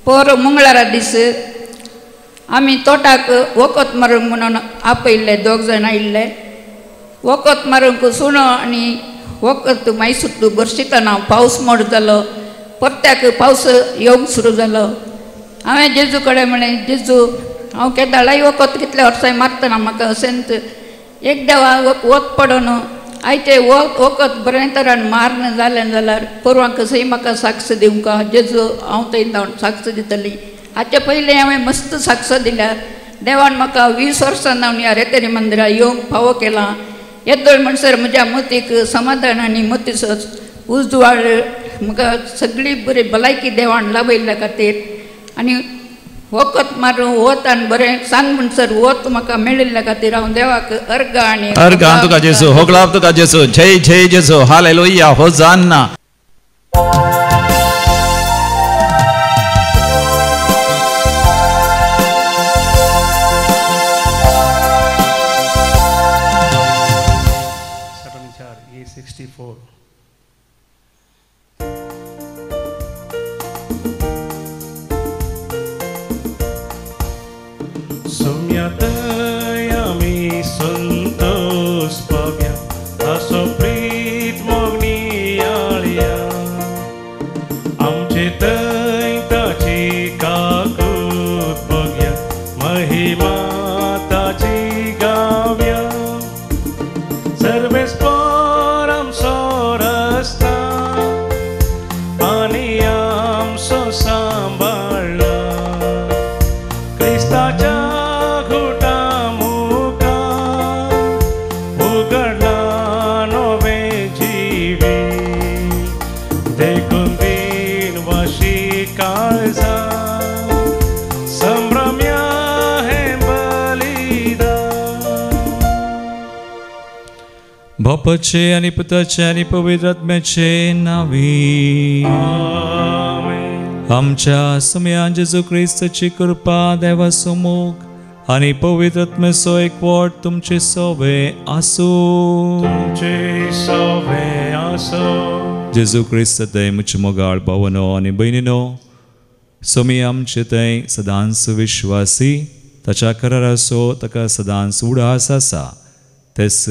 Speaker 4: पोर मंगळारा दीस आमी तोटाक वखद मारूंक म्हणून आपयल्ले 2 जाण आयिल्ले वखद मारूंक सुणो आनी वखद मैसूर भरशितना पावस मोड जालो परत्याक पावस येवंक सुरू जालो हांवें जेजू कडेन म्हळें जेजू हांव केदाळाय वखद कितले वर्सां मारतना म्हाका अशेंच एकदां वत पडोन आयचे वखद बरें तरान मारन जालें जाल्यार परवां कसंय म्हाका साक्ष दिवंक जेजू हांव थंय जावन साक्ष दितली हाचे पयलीं हांवें मस्त साक्ष दिल्यार देवान म्हाका 20 वर्सां जावन ह्या रेतेरी मंदिराक येवंक फावो केला येद्दोळ म्हणसर म्हज्या मतीक समाधान आनी मतीचो उजवाड म्हाका सगळी बरी भलायकी देवान लाभयल्ल्या खातीर आनी वखद मारूं वत आनी बरें सांग म्हणसर वत म्हाका मेळिल्ल्या खातीर हांव देवाक
Speaker 5: अर्गां तुका जेजू होगलाप तुका जेजू जय जय जेजू hallelujah होजान्ना
Speaker 2: 64. Sumyatay ami santos pagya aso prit mogni alia amche tay tachi kakut pagya mahima tachi gavya सर्वेस परम सोरस्ता आणि आमचो सांभाळला क्रिस्ताच्या घुटा मुखार उगडला नवे जिवी देखून दिनवाशी काळजा संभ्रम्या हे बलिदान
Speaker 1: बापाचे आणि पुताचे आणि पवित्र आत्म्याचे नावी आमच्या समयान जेजू ख्रिस्ताची कृपा देवासमोग आणि पवित्र आत्म्याचो एकवट तुमचे सोबे आसू जेजू ख्रिस्त थंय मुचे मोगाळ भावनो आणि बहिणीनो सोमी आमचे थंय सदांच विश्वासी ताच्या कराराचो ताका सदांच उडास आसा तेच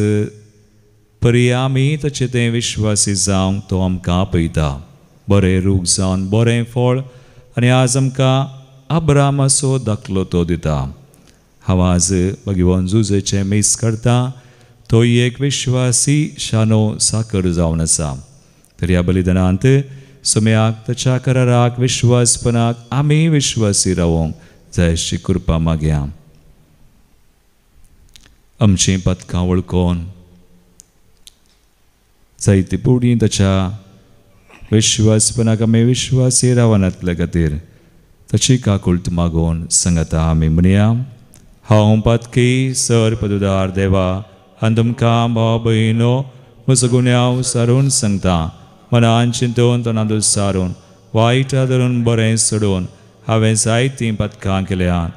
Speaker 1: परी आमी ताचे ते विश्वासी जावंक तो आमकां आपयता बरें रूख जावन बरें फळ आनी आज आमकां अब्रामाचो दाखलो तो दिता हांव आज भगवान जुजेचे मीस करता तो एक विश्वासी शानो साकर जावन आसा तर ह्या बलिदानांत सुम्याक ताच्या कराराक विश्वासपणाक आमी विश्वासी रावूंक जाय अशी कृपा मागया आमची पथकां वळखून जायती पुडी ताच्या विश्वासपणाक आमी विश्वासी रावनातल्या खातीर ताची काकुळट मागून सांगता आमी म्हणया हांव पातकी सर पदुदार देवा आनी तुमकां भाव भयणो म्हजो गुन्यांव सारून सांगता मनान चिंतून तोंडांत सारून वायट धरून बरें सोडून हांवें जायतीं पथकां केल्यात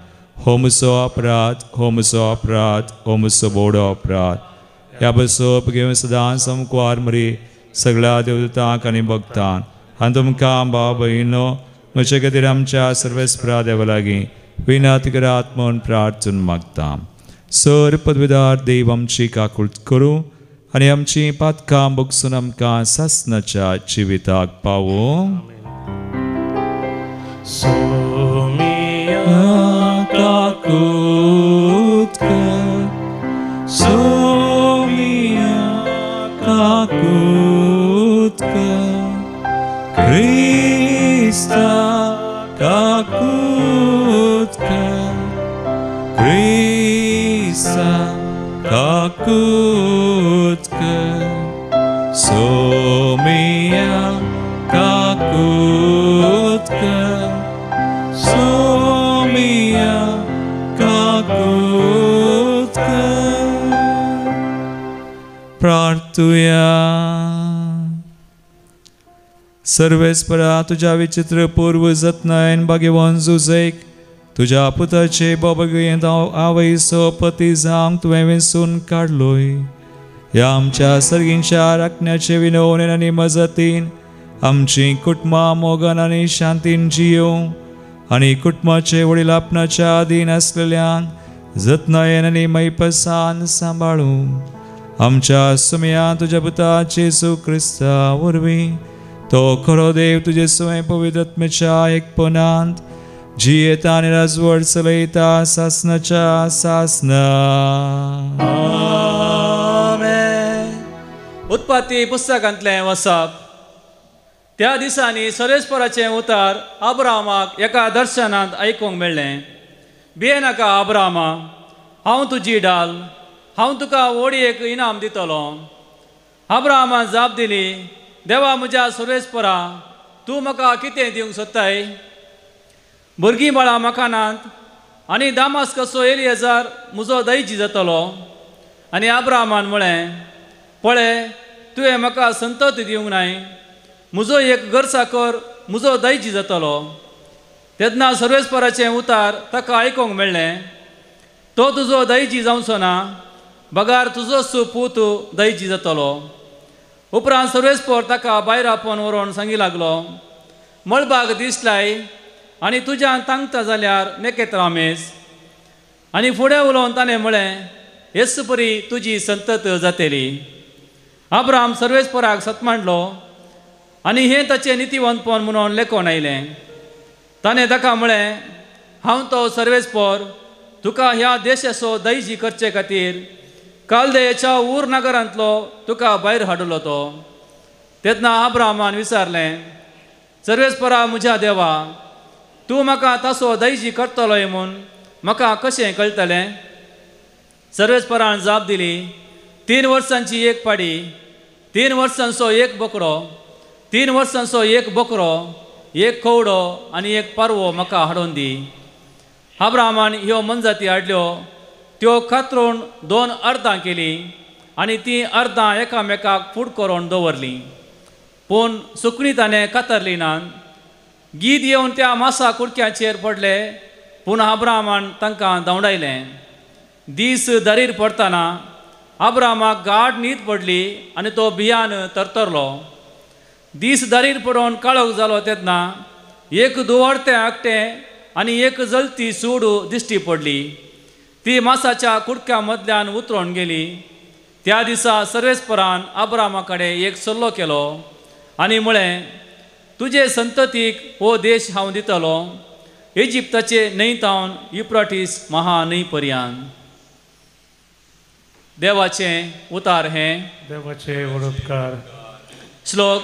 Speaker 1: हो म्हजो अपराध हो म्हजो अपराध हो म्हजो बोडो अपराध ह्या बसप घेवन सदांच समकुवार मरी सगळ्या देवतांक आनी भक्तांक आनी तुमकां भाव भयणो म्हजे खातीर आमच्या सर्वेस्परा देवा लागीं विनंती करात म्हूण प्रार्थून मागता सर पदवीदार देव आमची काकुळट करूं आनी आमची पातकां भोगसून आमकां सासणाच्या जिविताक पावूं काकुळट कर काकुळट कर क्रिस्ता काकुळट कर क्रिस्ता काकुळट कर सोमिया काकुळट कर सोमिया काकुळट कर प्रार्थुया सर्वेस्परा तुझ्या विचित्र पूर्व जतनायन भाग्यवान जुजेक तुझ्या पुताचे बाबगयेंत आवयसो पती जावंक तुवें वेंचून काडलोय ह्या आमच्या सर्गींच्या राखण्याचे विनवणेन आनी मजतीन आमची कुटुंबां मोगान आनी शांतीन जियोवं आनी कुटुंबाचे वडील आपणाच्या अधीन आसलेल्यांक जतनायेन आनी मैपसान सांबाळूं आमच्या सुमया तुझ्या पुता जेजू क्रिस्ता वरवीं तो खरो देव तुजे स्वयं पवित्र आत्म्याच्या एकपणांत जियेता आनी राजवट चलयता सासणाच्या सासना
Speaker 6: उत्पत्ती पुस्तकांतलें वचप त्या दिसांनी सर्वेस्पराचें उतार अब्रामाक एका दर्शनांत आयकूंक मेळ्ळें भियेनाका अब्रामा हांव तुजी डाल हांव तुका व्हडयेक इनाम दितलो अब्रामान जाप दिली देवा म्हज्या सर्वेस्परा तूं म्हाका कितें दिवंक सोदताय भुरगीं बाळां मकानांत आनी दामास्कसो एलिएजार म्हजो दैजी जातलो आनी अब्रामान म्हळें पळय तुवें म्हाका संतती दिवंक नाय म्हजो एक घरसाकर म्हजो दैजी जातलो तेन्ना सर्वेस्पराचें उतार ताका आयकूंक मेळ्ळें तो तुजो दैजी जावचो ना बगार तुजोच पूत दैजी जातलो उपरांत सर्वेस्पोर ताका भायर आपोवन व्हरोन सांगी लागलो, मळबाग दीस लाय आनी तुज्यान तांगता जाल्यार नेकेत रामेस. आनी फुडें उलोवन ताणें म्हळें, येस परी तुजी संतत जातली. अब्राम सर्वेस्पोराक सत मांडलो आनी हें ताचें नितीवंतपण म्हणून लेखोन आयलें. ताणें ताका म्हळें, हांव तो सर्वेस्पोर तुका ह्या देशाचो दैजी करचे खातीर कालदेच्या ऊर नगरांतलो तुका भायर हाडलो तो. तेन्ना अब्रामान विचारलें, सर्वेस्परा म्हज्या देवा, तूं म्हाका ताचो दैजी करतलोय म्हूण म्हाका कशें कळटलें? सर्वेस्परान जाप दिली, 3 वर्सांची एक पाडी, 3 वर्सांचो एक बोकडो, 3 वर्सांचो एक बोकरो, एक कवडो आनी एक पारवो म्हाका हाडून दी. अब्रामान ह्यो मनजाती हाडल्यो, त्यो कातरून 2 अर्दां केली आनी ती अर्दां एकामेकाक फूट करून दवरली. पूण सुकणी ताणें कातरली नात. गीत येवन त्या मासा कुडक्याचेर पडले, पूण अब्रामान तांकां धांवडायलें. दीस दरीर पडटाना अब्रामाक गाड न्हीद पडली आनी तो भियान तरतरलो. दीस दरीर पडोवन काळोख जालो तेन्ना एक दुवरतें आकटें आनी एक जलती सूड दिश्टी पडली. ती मासाच्या कुडक्या मदल्यान उतरोन गेली. त्या दिसा सर्वेस्परान अब्रामा कडेन एक सल्लो केलो आनी म्हळें, तुजे संततीक हो देश हांव दितलो, इजिप्ताचे न्हंयतावन युफ्राटीस महा न्हंय पर्यंत. देवाचें उतार हें.
Speaker 2: देवाचे वडोपकार.
Speaker 6: श्लोक.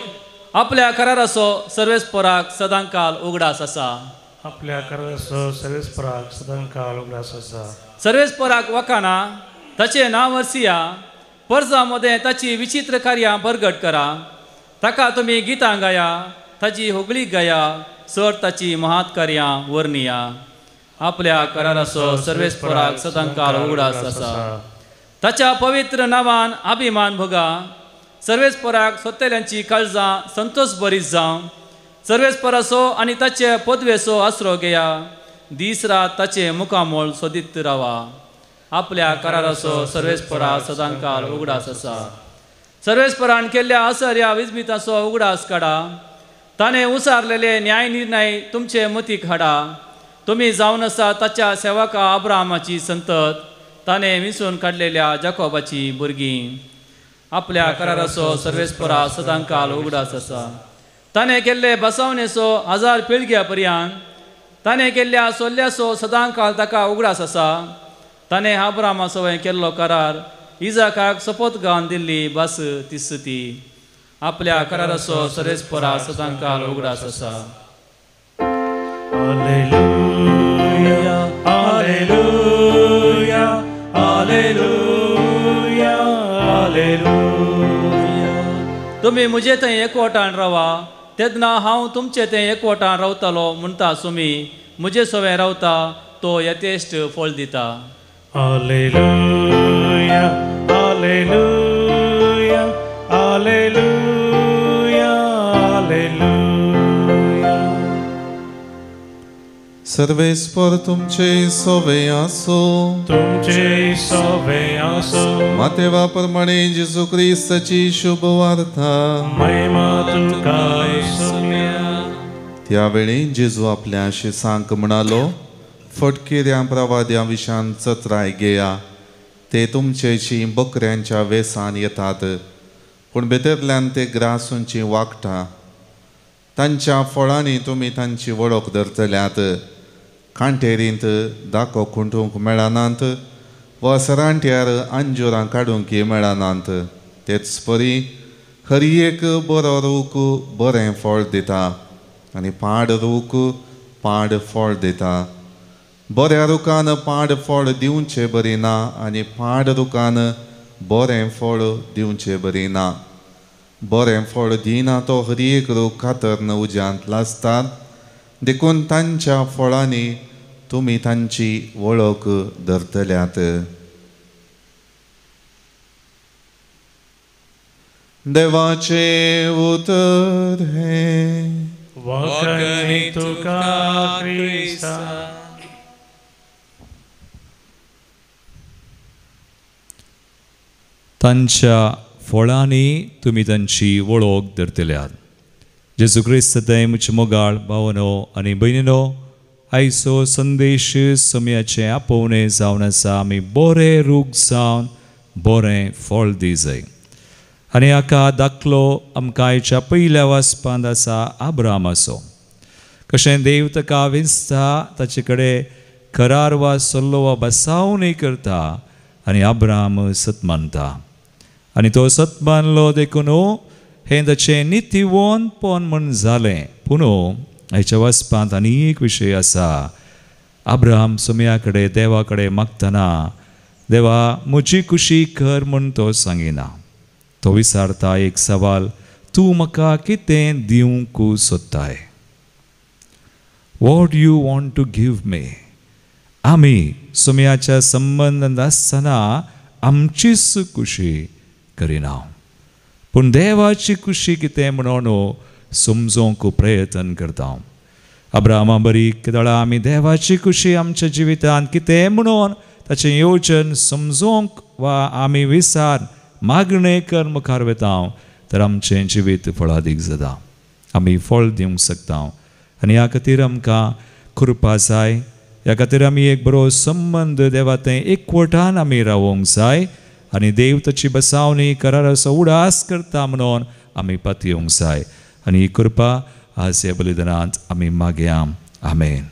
Speaker 6: आपल्या कराराचो सर्वेस्पराक सदांकाल उगडास आसा.
Speaker 2: आपल्या कराराचो सर्वेस्पराक सदांकाल उगडास आसा.
Speaker 6: सर्वेस्पराक वखाना, ताचें नांव वर्सिया, पर्जा मदें ताची विचित्र कार्यां परगट करा. ताका तुमी गितां गाया, ताची होगळी गाया, सर ताची महात कार्यां वर्णिया. आपल्या कराराचो सर्वेस्पराक सदांकाल उगडास आसा. ताच्या पवित्र नांवान अभिमान भोगा. सर्वेस्पराक सोतेल्यांची काळजां संतोश बरीच जावं. सर्वेस्पराचो आनी ताचे पदवेचो आसरो घेया. दीस रात ताचे मुखामोळ सोदीत रावा. आपल्या कराराचो सर्वेस्पराक सदांकाल उगडास आसा. सर्वेस्परान केल्ल्या आसर्या विजमिताचो उगडास काडा. ताणें उसारलेले न्याय निर्णय तुमचे मतीक हाडा. तुमी जावन आसा ताच्या सेवका अब्रामाची संतत, ताणें विंचून काडलेल्या जाकोबाची भुरगीं. आपल्या कराराचो सर्वेस्पराक सदांकाल उगडास आसा. ताणें केल्ले बसवणेचो 1000 पिळग्या पर्यंत, ताणें केल्ल्या सोल्ल्याचो सदांकाल ताका उगडास आसा. ताणें अब्रामा सवय केल्लो करार इजाकाक सपोत गावन दिल्ली भास तिसती. आपल्या कराराचो सर्वेस्पराक सदांकाल उगडास आसा.
Speaker 2: Hallelujah, hallelujah, hallelujah, hallelujah.
Speaker 6: तुमी म्हजे थंय एकवटान रावा, तेन्ना हांव तुमचे थंय एकवटान रावतलो म्हणटा सुमी म्हजे सवय रावता, तो यथेश्ट फळ दिता.
Speaker 2: Hallelujah, hallelujah, hallelujah, hallelujah.
Speaker 7: सर्वेस्पर तुमचे सोवे आसो.
Speaker 2: तुमचे सोवे आसो.
Speaker 7: मातेवा प्रमाणे जेजू ख्रिस्ताची शुभ वार्ता.
Speaker 2: महिमा तुका येसुया.
Speaker 7: त्यावेळी जेजू आपल्या शिसांक म्हणालो, फटकिऱ्या प्रवाद्या विशान चत्राय घेया. ते तुमचेची बकऱ्यांच्या वेसान येतात, पूण भितरल्यान ते ग्रासूंची वागटा. तांच्या फळांनी तुमी तांची वळख धरतल्यात. कांटेरींत दाखो खुंटूंक मेळनात, वा सरांट्यार अंजुरां काडूंक मेळनात. तेच परी हरयेक बरो रूख बरें फळ दिता, आनी पाड रूख पाड फळ दिता. बऱ्या रुखान पाड फळ दिवचे बरी ना, आनी पाड रुखान बरें फळ दिवचे बरी ना. बरें फळ दिना तो हरयेक रूख कातरन उज्यांत लासतात. देखून तांच्या फळांनी तुमी तांची वळख धरतल्यात. देवाचे उतर हे.
Speaker 2: वखणी तुका क्रिस्ता.
Speaker 1: तांच्या फळांनी तुमी तांची वळख धरतल्यात. जेजू क्रिस्त ते म्हजे मोगाळ भावनो आनी भयणीनो, आयचो संदेश समयाचे आपोवणे जावन आसा. आमी बरे रूख जावन बरें फळ दी जाय. आनी हाका दाखलो आमकां आयच्या पयल्या वाचपांत आसा आब्रामाचो. कशें देव ताका विंचता, ताचे कडेन करार वा सल्लो वा बसावणी करता आनी आब्राम सत मानता. आनी तो सत मानलो देखून हें ताचें नितीवंतपण म्हण जालें. पूण हाच्या वाचपांत आनी एक विशय आसा. आब्राम समया कडेन देवा कडेन मागतना देवा म्हजी खुशी कर म्हूण तो सांगिना. तो विचारता एक सवाल, तूं म्हाका कितें दिवंक सोदताय? What you want to give me? आमी सुमयाच्या संबंदांत आसतना आमचीच खुशी करिना, पूण देवाची खुशी कितें म्हणून समजोवंक प्रयत्न करता. अब्राहमा बरी केदळा आमी देवाची खुशी आमच्या जिवितांत कितें म्हणून ताचें येवजन समजोवंक वा आमी विचार मागणे कर मुखार वेता तर आमचें जिवीत फळादीक जाता. आमी फळ दिवंक शकता. आनी ह्या खातीर आमकां कृपा जाय. ह्या खातीर आमी एक बरो संबंद देवा थंय एकवटान आमी रावोंक जाय. आनी देव ताची बसावणी कराराचो उडास करता म्हणून आमी पातयेवंक जाय. आनी ही कृपा आज ह्या बलिदानांत आमी मागया. आमेन.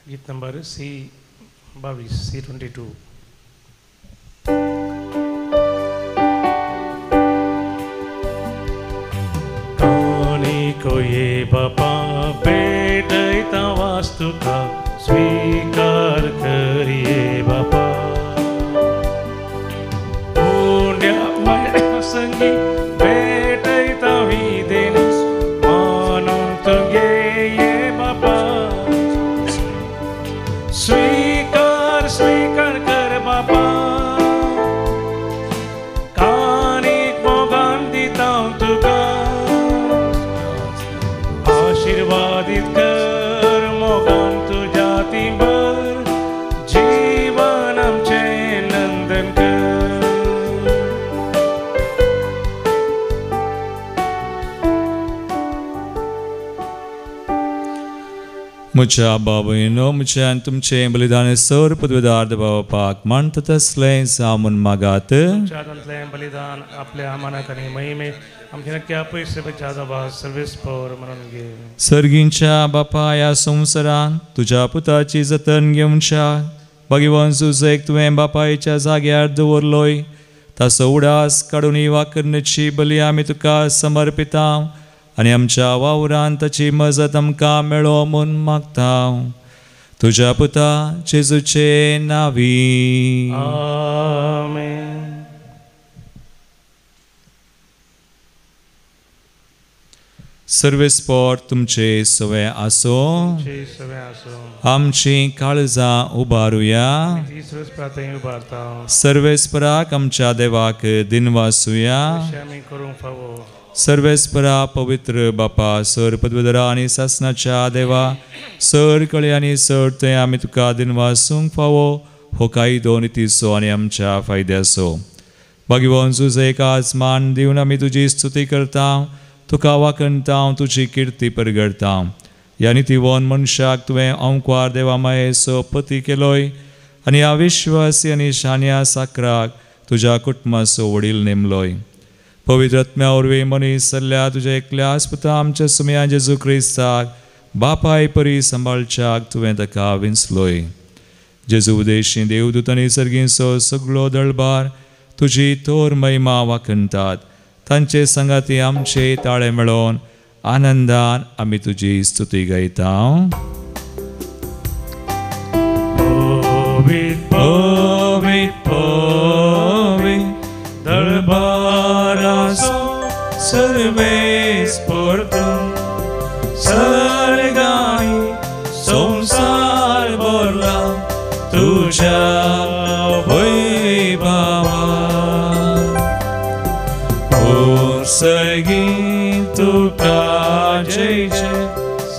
Speaker 2: गीत नंबर C22 C22. कोये बापा भेटैता वास्तु का स्वीकार करिए बापा. पुण्य संगी भेटैता ही देनुस मानून तुगे ये बापा. स्वीकार स्वीकार कर बापा. कानीक मोगान दिता तुका. आशीर्वादित कर मोगान तुझ्या तिंबर. जीवन आमचे नंदन कर.
Speaker 1: म्हज्या बाबयनो, म्हजें आनी तुमचें बलिदान सर पदवेदार देवापाक मानता तसलें जावून मागात.
Speaker 2: तुमच्यातलें बलिदान आपल्या मनाक आनी महिमेक आमचे नक्की पयशे बचाव भाव सर्वीस पवर म्हणून घे.
Speaker 1: सर्गींच्या बापा ह्या संवसारांत तुज्या पुताची जतन घेवच्या भगवान सुजेक तुवें बापायच्या जाग्यार दवरलोय. ताचो उडास काडून ही वाकरण्याची बली आमी तुका समर्पिता. आनी आमच्या वावरांत ताची मजत आमकां मेळो म्हूण मागता. तुज्या पुता जेजूचे नांवी.
Speaker 2: आमेन.
Speaker 1: सर्वेस्पोर तुमचे सवे आसो. आमची काळजां उबारुया. सर्वेस्पराक आमच्या देवाक दिनवासुया. सर्वेस्परा पवित्र बापा सर पदवेदरा आनी सासनाच्या देवा सर कळे आनी सर ते आमी तुका दिनवासूंक फावो. हो कायदो नितीचो आनी आमच्या फायद्याचो. भगवान तुजेक आज मान दिवन आमी तुजी स्तुती करता. तुका वाकणता तुजी किर्ती परगडता. ह्या नितीवन मनशाक तुवें अंकवार देवा मायेचो पती केलोय. आनी ह्या विश्वासी आनी शान्या साकराक तुज्या कुटुंबाचो वडील नेमलोय. पवित्र आत्म्या वरवीं मनीस जाल्ल्या तुज्या एकल्याच पुता आमच्या सुमया जेजू क्रिस्ताक बापाय परी सांबाळच्याक तुवें ताका विंचलोय. जेजू उदेशी देवदूत आनी सर्गीचो सगळो दळबार तुजी थोर महिमा वाखणटात. तांचे संगाती आमचे ताळे मेळोवन आनंदान आमी तुजी स्तुती गायता. सर्वेस परतून सर्गानी संसार भरला तुझ्या वैभवा. ओ सर्गी तुका जय जय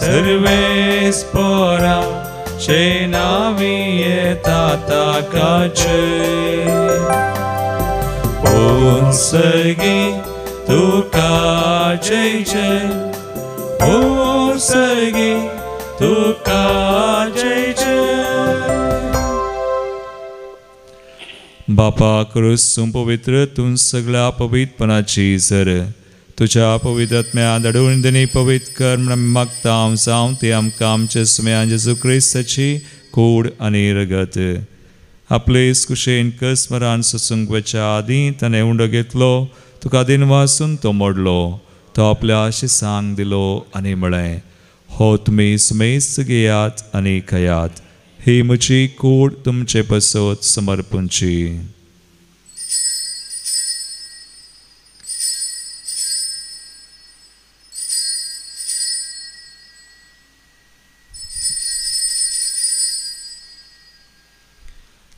Speaker 1: सर्वेस परा चे नावी येता ताका जय. O सर्गी तुका जय जय, O सर्गी तुका जय जय. बापा करूसून पवित्र तूं सगळ्या पवित्रपणाची सर, तुझ्या पवित्रात्म्या दडून दिनी पवित्र कर म्हणून मागता जावं ते आमकां आमच्या सुम्यान जेजू क्रिस्ताची कूड आनी रगत आपले कुशेन कसमरान ससूंक वच्या आदीं ताणें उंडो घेतलो, तुका दिनवासून तो मोडलो, तो आपल्या शिसांक दिलो आनी म्हळें, हो तुमी सुमेस्त घेयात आनी खयात, ही म्हजी कूड तुमचे पसत समर्पूंची.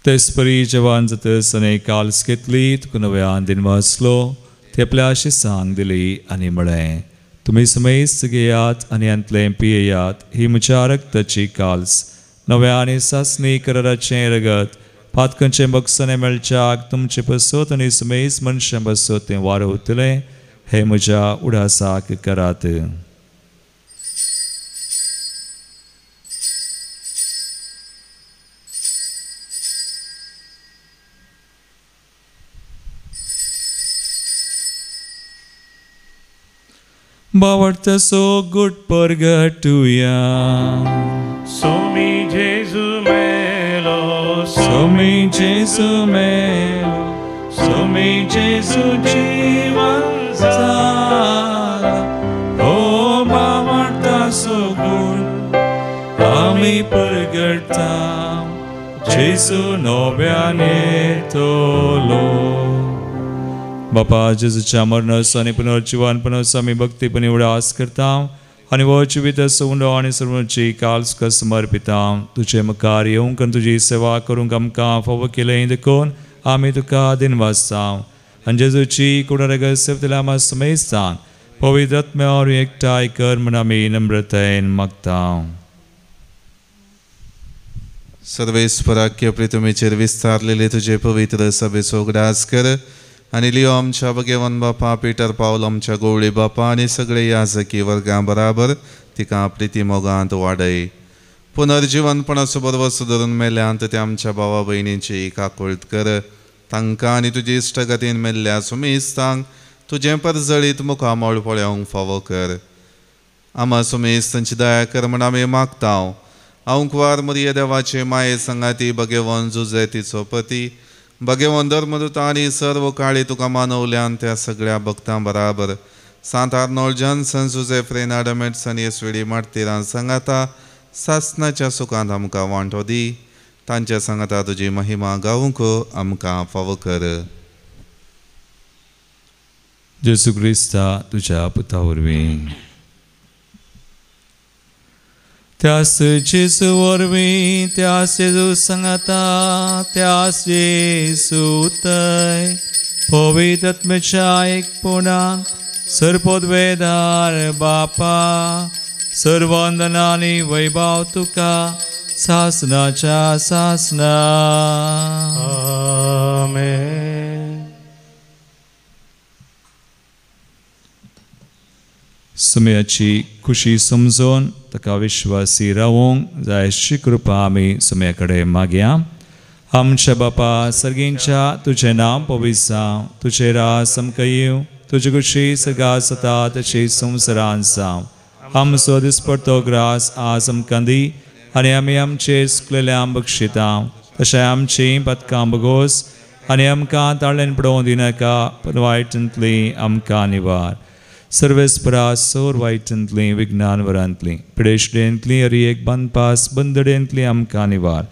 Speaker 1: तेसपरी जवान जातस अनेक काल्स घेतली, तुका नव्यान दिनवासलो, ते आपल्या शिसांक दिली आनी म्हळें, तुमी समेस्त घेयात आनी अंतलें पियेयात, ही म्हज्या रक्ताची काल्स, नव्या आनी सासणी कराराचें रगत, पातकांचें बक्षणें मेळच्याक तुमचे पसत आनी समेस्त मनशां पसत तें वारवतलें, हे म्हज्या उडासाक करात. बावडता सो गुड परगटुया,
Speaker 2: सोमी जेजू मेलो,
Speaker 1: सोमी जेजू मेलो, सोमी जेजू जीवन जाला, ओ बावडता सो गुड आमी परगटता, जेजू नव्याने तोलो. बापा जेजूच्या मरणास आनी पुनर्जीवनपणास आमी भक्तीपणी उडास करता आनी वो जिवीत उंडो आनी सर्वांची काल तुका समर्पिता. तुजे मुखार येवंक आनी तुजी सेवा करूंक आमकां फावो केलें देखून आमी तुका दिनवासता आनी जेजूची कुडरगत सेवतल्या आमा समेस्तान पवित्र आत्म्यावर एकठांय कर म्हूण आमी नम्रतायेन मागता.
Speaker 7: सर्वेस्पराक्य प्रितुमेचेर विस्तारलेले तुजे पवित्र सभेचो उगडास कर आनी लिओ आमच्या भगवान बापा पिटर पावल आमच्या गवळी बापा आनी सगळे याजकी वर्गां बराबर तिका प्रिती मोगांत वाडय. पुनर्जीवनपणाचो बरो सुदरून मेल्यांत ते आमच्या भावा भयणींची काकुळट कर, तांकां आनी तुजी इश्टगतीन मेल्ल्या सुमेस्तांक तुजें परजळीत मुखामोळ पळोवंक फावो कर. आमा सुमेस्तांची दया कर म्हण आमी मागता. अवंकवार मुरये देवाचे माये संगाती भगवान जुजे तिचो पती भगवान धर्मदूता आनी सर्व काळी तुका मानवल्यान त्या सगळ्या भक्तां बराबर सांत आर्नोल्ड जॉन्सन जुजे फ्रेनाडमेट्स आनी येसवेडी मार्तिरां सांगाता सासनाच्या सुखांत आमकां वांटो दी. तांच्या सांगाता तुजी महिमा गावूंक आमकां फावो कर.
Speaker 1: जेजू क्रिस्ता तुज्या पुता वरवीं त्यास जेजू वरवीं त्यास जेजू सांगाता त्यास जेजू उतय पवित्र आत्म्याच्या एकपणान सर्वोद्वेदार बापा सर्ववंदना आनी वैभव तुका सासनाच्या सासना.
Speaker 2: आमेन.
Speaker 1: सुमयाची खुशी समजून ताका विश्वासी रावूंक जाय अशी कृपा आमी सुमया कडेन मागया. आमच्या बापा सर्गींच्या तुजें नांव पवित्र जावं, तुजें रास आमकां येवं, तुजी खुशी सगळा जाता तशी संवसारांत जावं. आमचो दिसपडटो ग्रास आज आमकां दी आनी आमी आमचे चुकलेल्यांक बक्षिता तशें आमची पथकां बगोस आनी आमकां ताळ्यान पडोवंक दिनाका पण वायटांतली आमकां निवार. सर्वेस्परा सोर वायटांतली विज्ञान वरांतली पिडेशडेंतली अरी एक बांदपास बंदडेंतली आमकां निवार.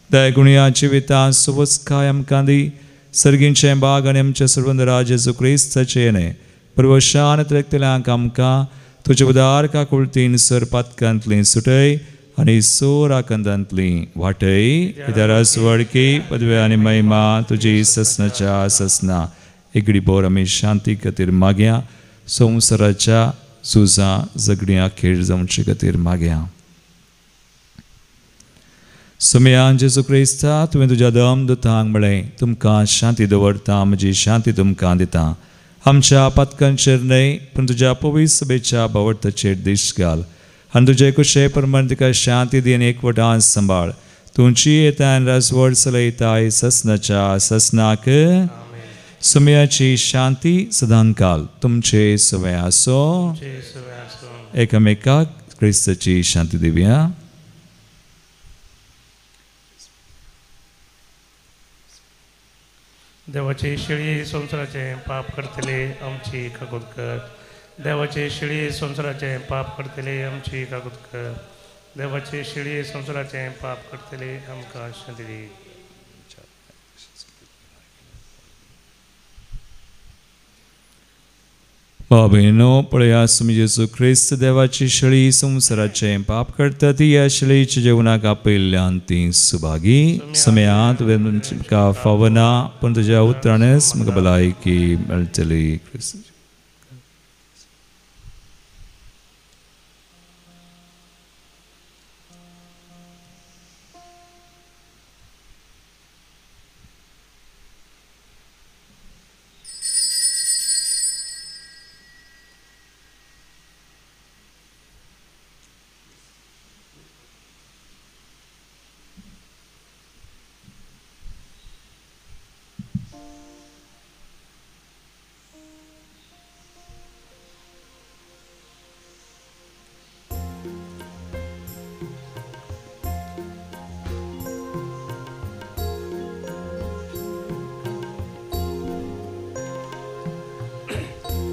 Speaker 1: दयगुणया जिवितां सुवस्काय आमकां दी. सर्गींचें बाग आनी आमचे सर्वंदरा जेजू क्रिस्ताचे येणे परवशान त्रेकतल्यांक आमकां तुजे उदार काकुळतीन सर पातकांतली सुटय आनी सोर आकंदांतली वाटय. इतरस वडकी पदव्या आनी महिमा तुजी ससनाच्या ससना. एगडी बोर आमी शांती खातीर मागया. संवसाराच्या झुजां झगड्यां खेळ जावचे खातीर मागया. सुमयान जेसू क्रिस्ता तुवें तुज्या दम दुतांक म्हळें तुमकां शांती दवरता म्हजी शांती तुमकां दिता. आमच्या पतकांचेर न्हय पूण तुज्या पवित्र सभेच्या भोंवतणेचेर दिश्ट घाल आनी तुजे कुशे प्रमाण तिका शांती दी आनी एकवटान सांबाळ. तुमची येतान राजवड चलयताय ससनाच्या ससनाक सुमयाची शांती सदां काल तुमचे सवय आसो. एकामेकाक क्रिस्ताची शांती दिवया.
Speaker 2: देवाचे शिळी संवसाराचे पाप करतले आमची काकूत कर. देवाचे शिळी संवसाराचे पाप करतले आमची काकूत कर. देवाचे शिळी संवसाराचे पाप करतले आमकां शांती दी.
Speaker 1: बाबेनो पळयास तुमी जेजू क्रिस्त देवाची शिळी संवसाराचे पाप करता ती ह्या शिळेच्या जेवणाक आपयल्ल्यान ती सुभागी. समयांत तुमकां फावो ना पूण तुज्या उतराणेच म्हाका भलायकी मेळटली. क्रिस्त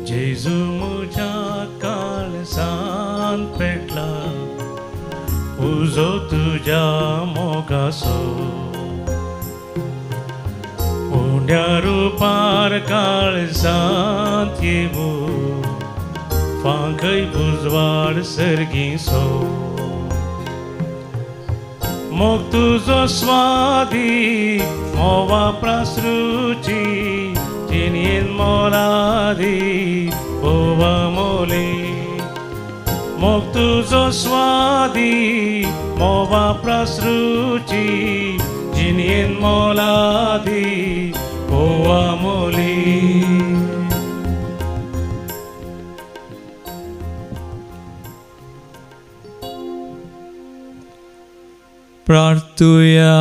Speaker 2: जेजू म्हज्या काळजांत पेटला उजो तुज्या मोगाचो. उंड्या रुपार काळजांत येवो फांकय बुजवाड सर्गीचो. मोग तुजो स्वादी मोवा प्रासरुची जिनीन मोलादी ओवा मोले. मोग तुजो स्वादी मोवा प्रासरुची जिनीन मोलादी ओवा मोले.
Speaker 1: प्रार्थुया.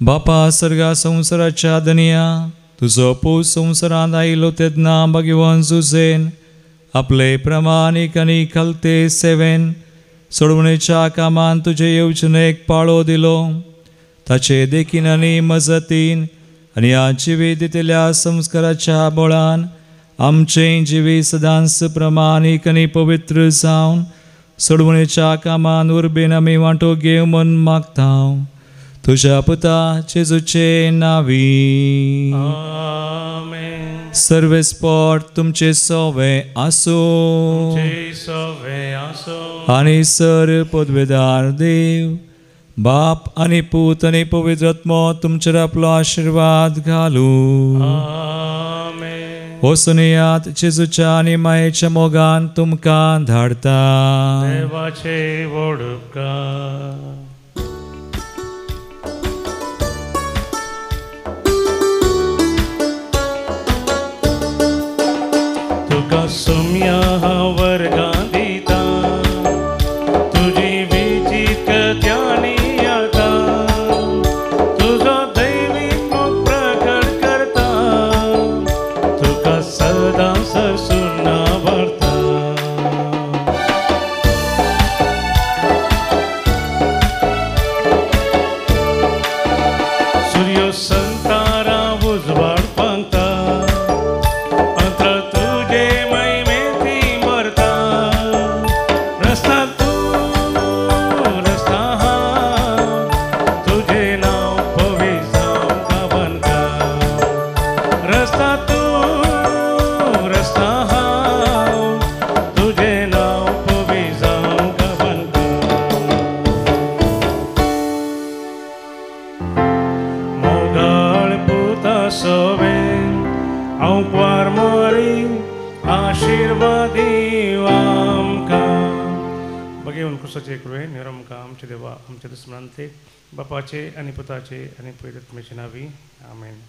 Speaker 1: बापा सर्गा संवसाराच्या दनिया तुजो पूत संवसारांत आयलो तेन्ना भगवान जुजेन आपले प्रमाणीक आनी खलते सेवेन सोडवणेच्या कामान तुजे येवजणेक पाळो दिलो. ताचे देखीन आनी मजतीन आनी ह्या जिवीत दितल्या संस्काराच्या बळान आमचें जिवी सदांच प्रमाणीक आनी पवित्र जावन सोडवणेच्या कामान उर्बेन आमी वांटो घेव म्हूण मागता तुझ्या पुता जेजूचे नावी.
Speaker 2: आमेन.
Speaker 1: सर्वेस्पोट तुमचे सोवे आसो आनी सर पदवेदार देव बाप आनी पूत आनी पवित्र आत्मो तुमचेर आपलो आशिर्वाद घालू. होसुनियात जेजूच्या आनी मायेच्या मोगान तुमकां धाडता.
Speaker 2: देवाचे व्हड उपकार. तुका सुम्या वर्गां दिता तुजी विचित कथ्यांनी येता. तुजो दैवीक मोग प्रकट करता तुका सदां सरसून नावारता. सूर्यो संतारा उजवाड पांगता घेवन कुसाचे कृपे निरो आमकां आमचे देवा आमच्या दुस्मनांतले बापाचे आनी पुताचे आनी पवित्र आत्म्याचे नांवी आमेन.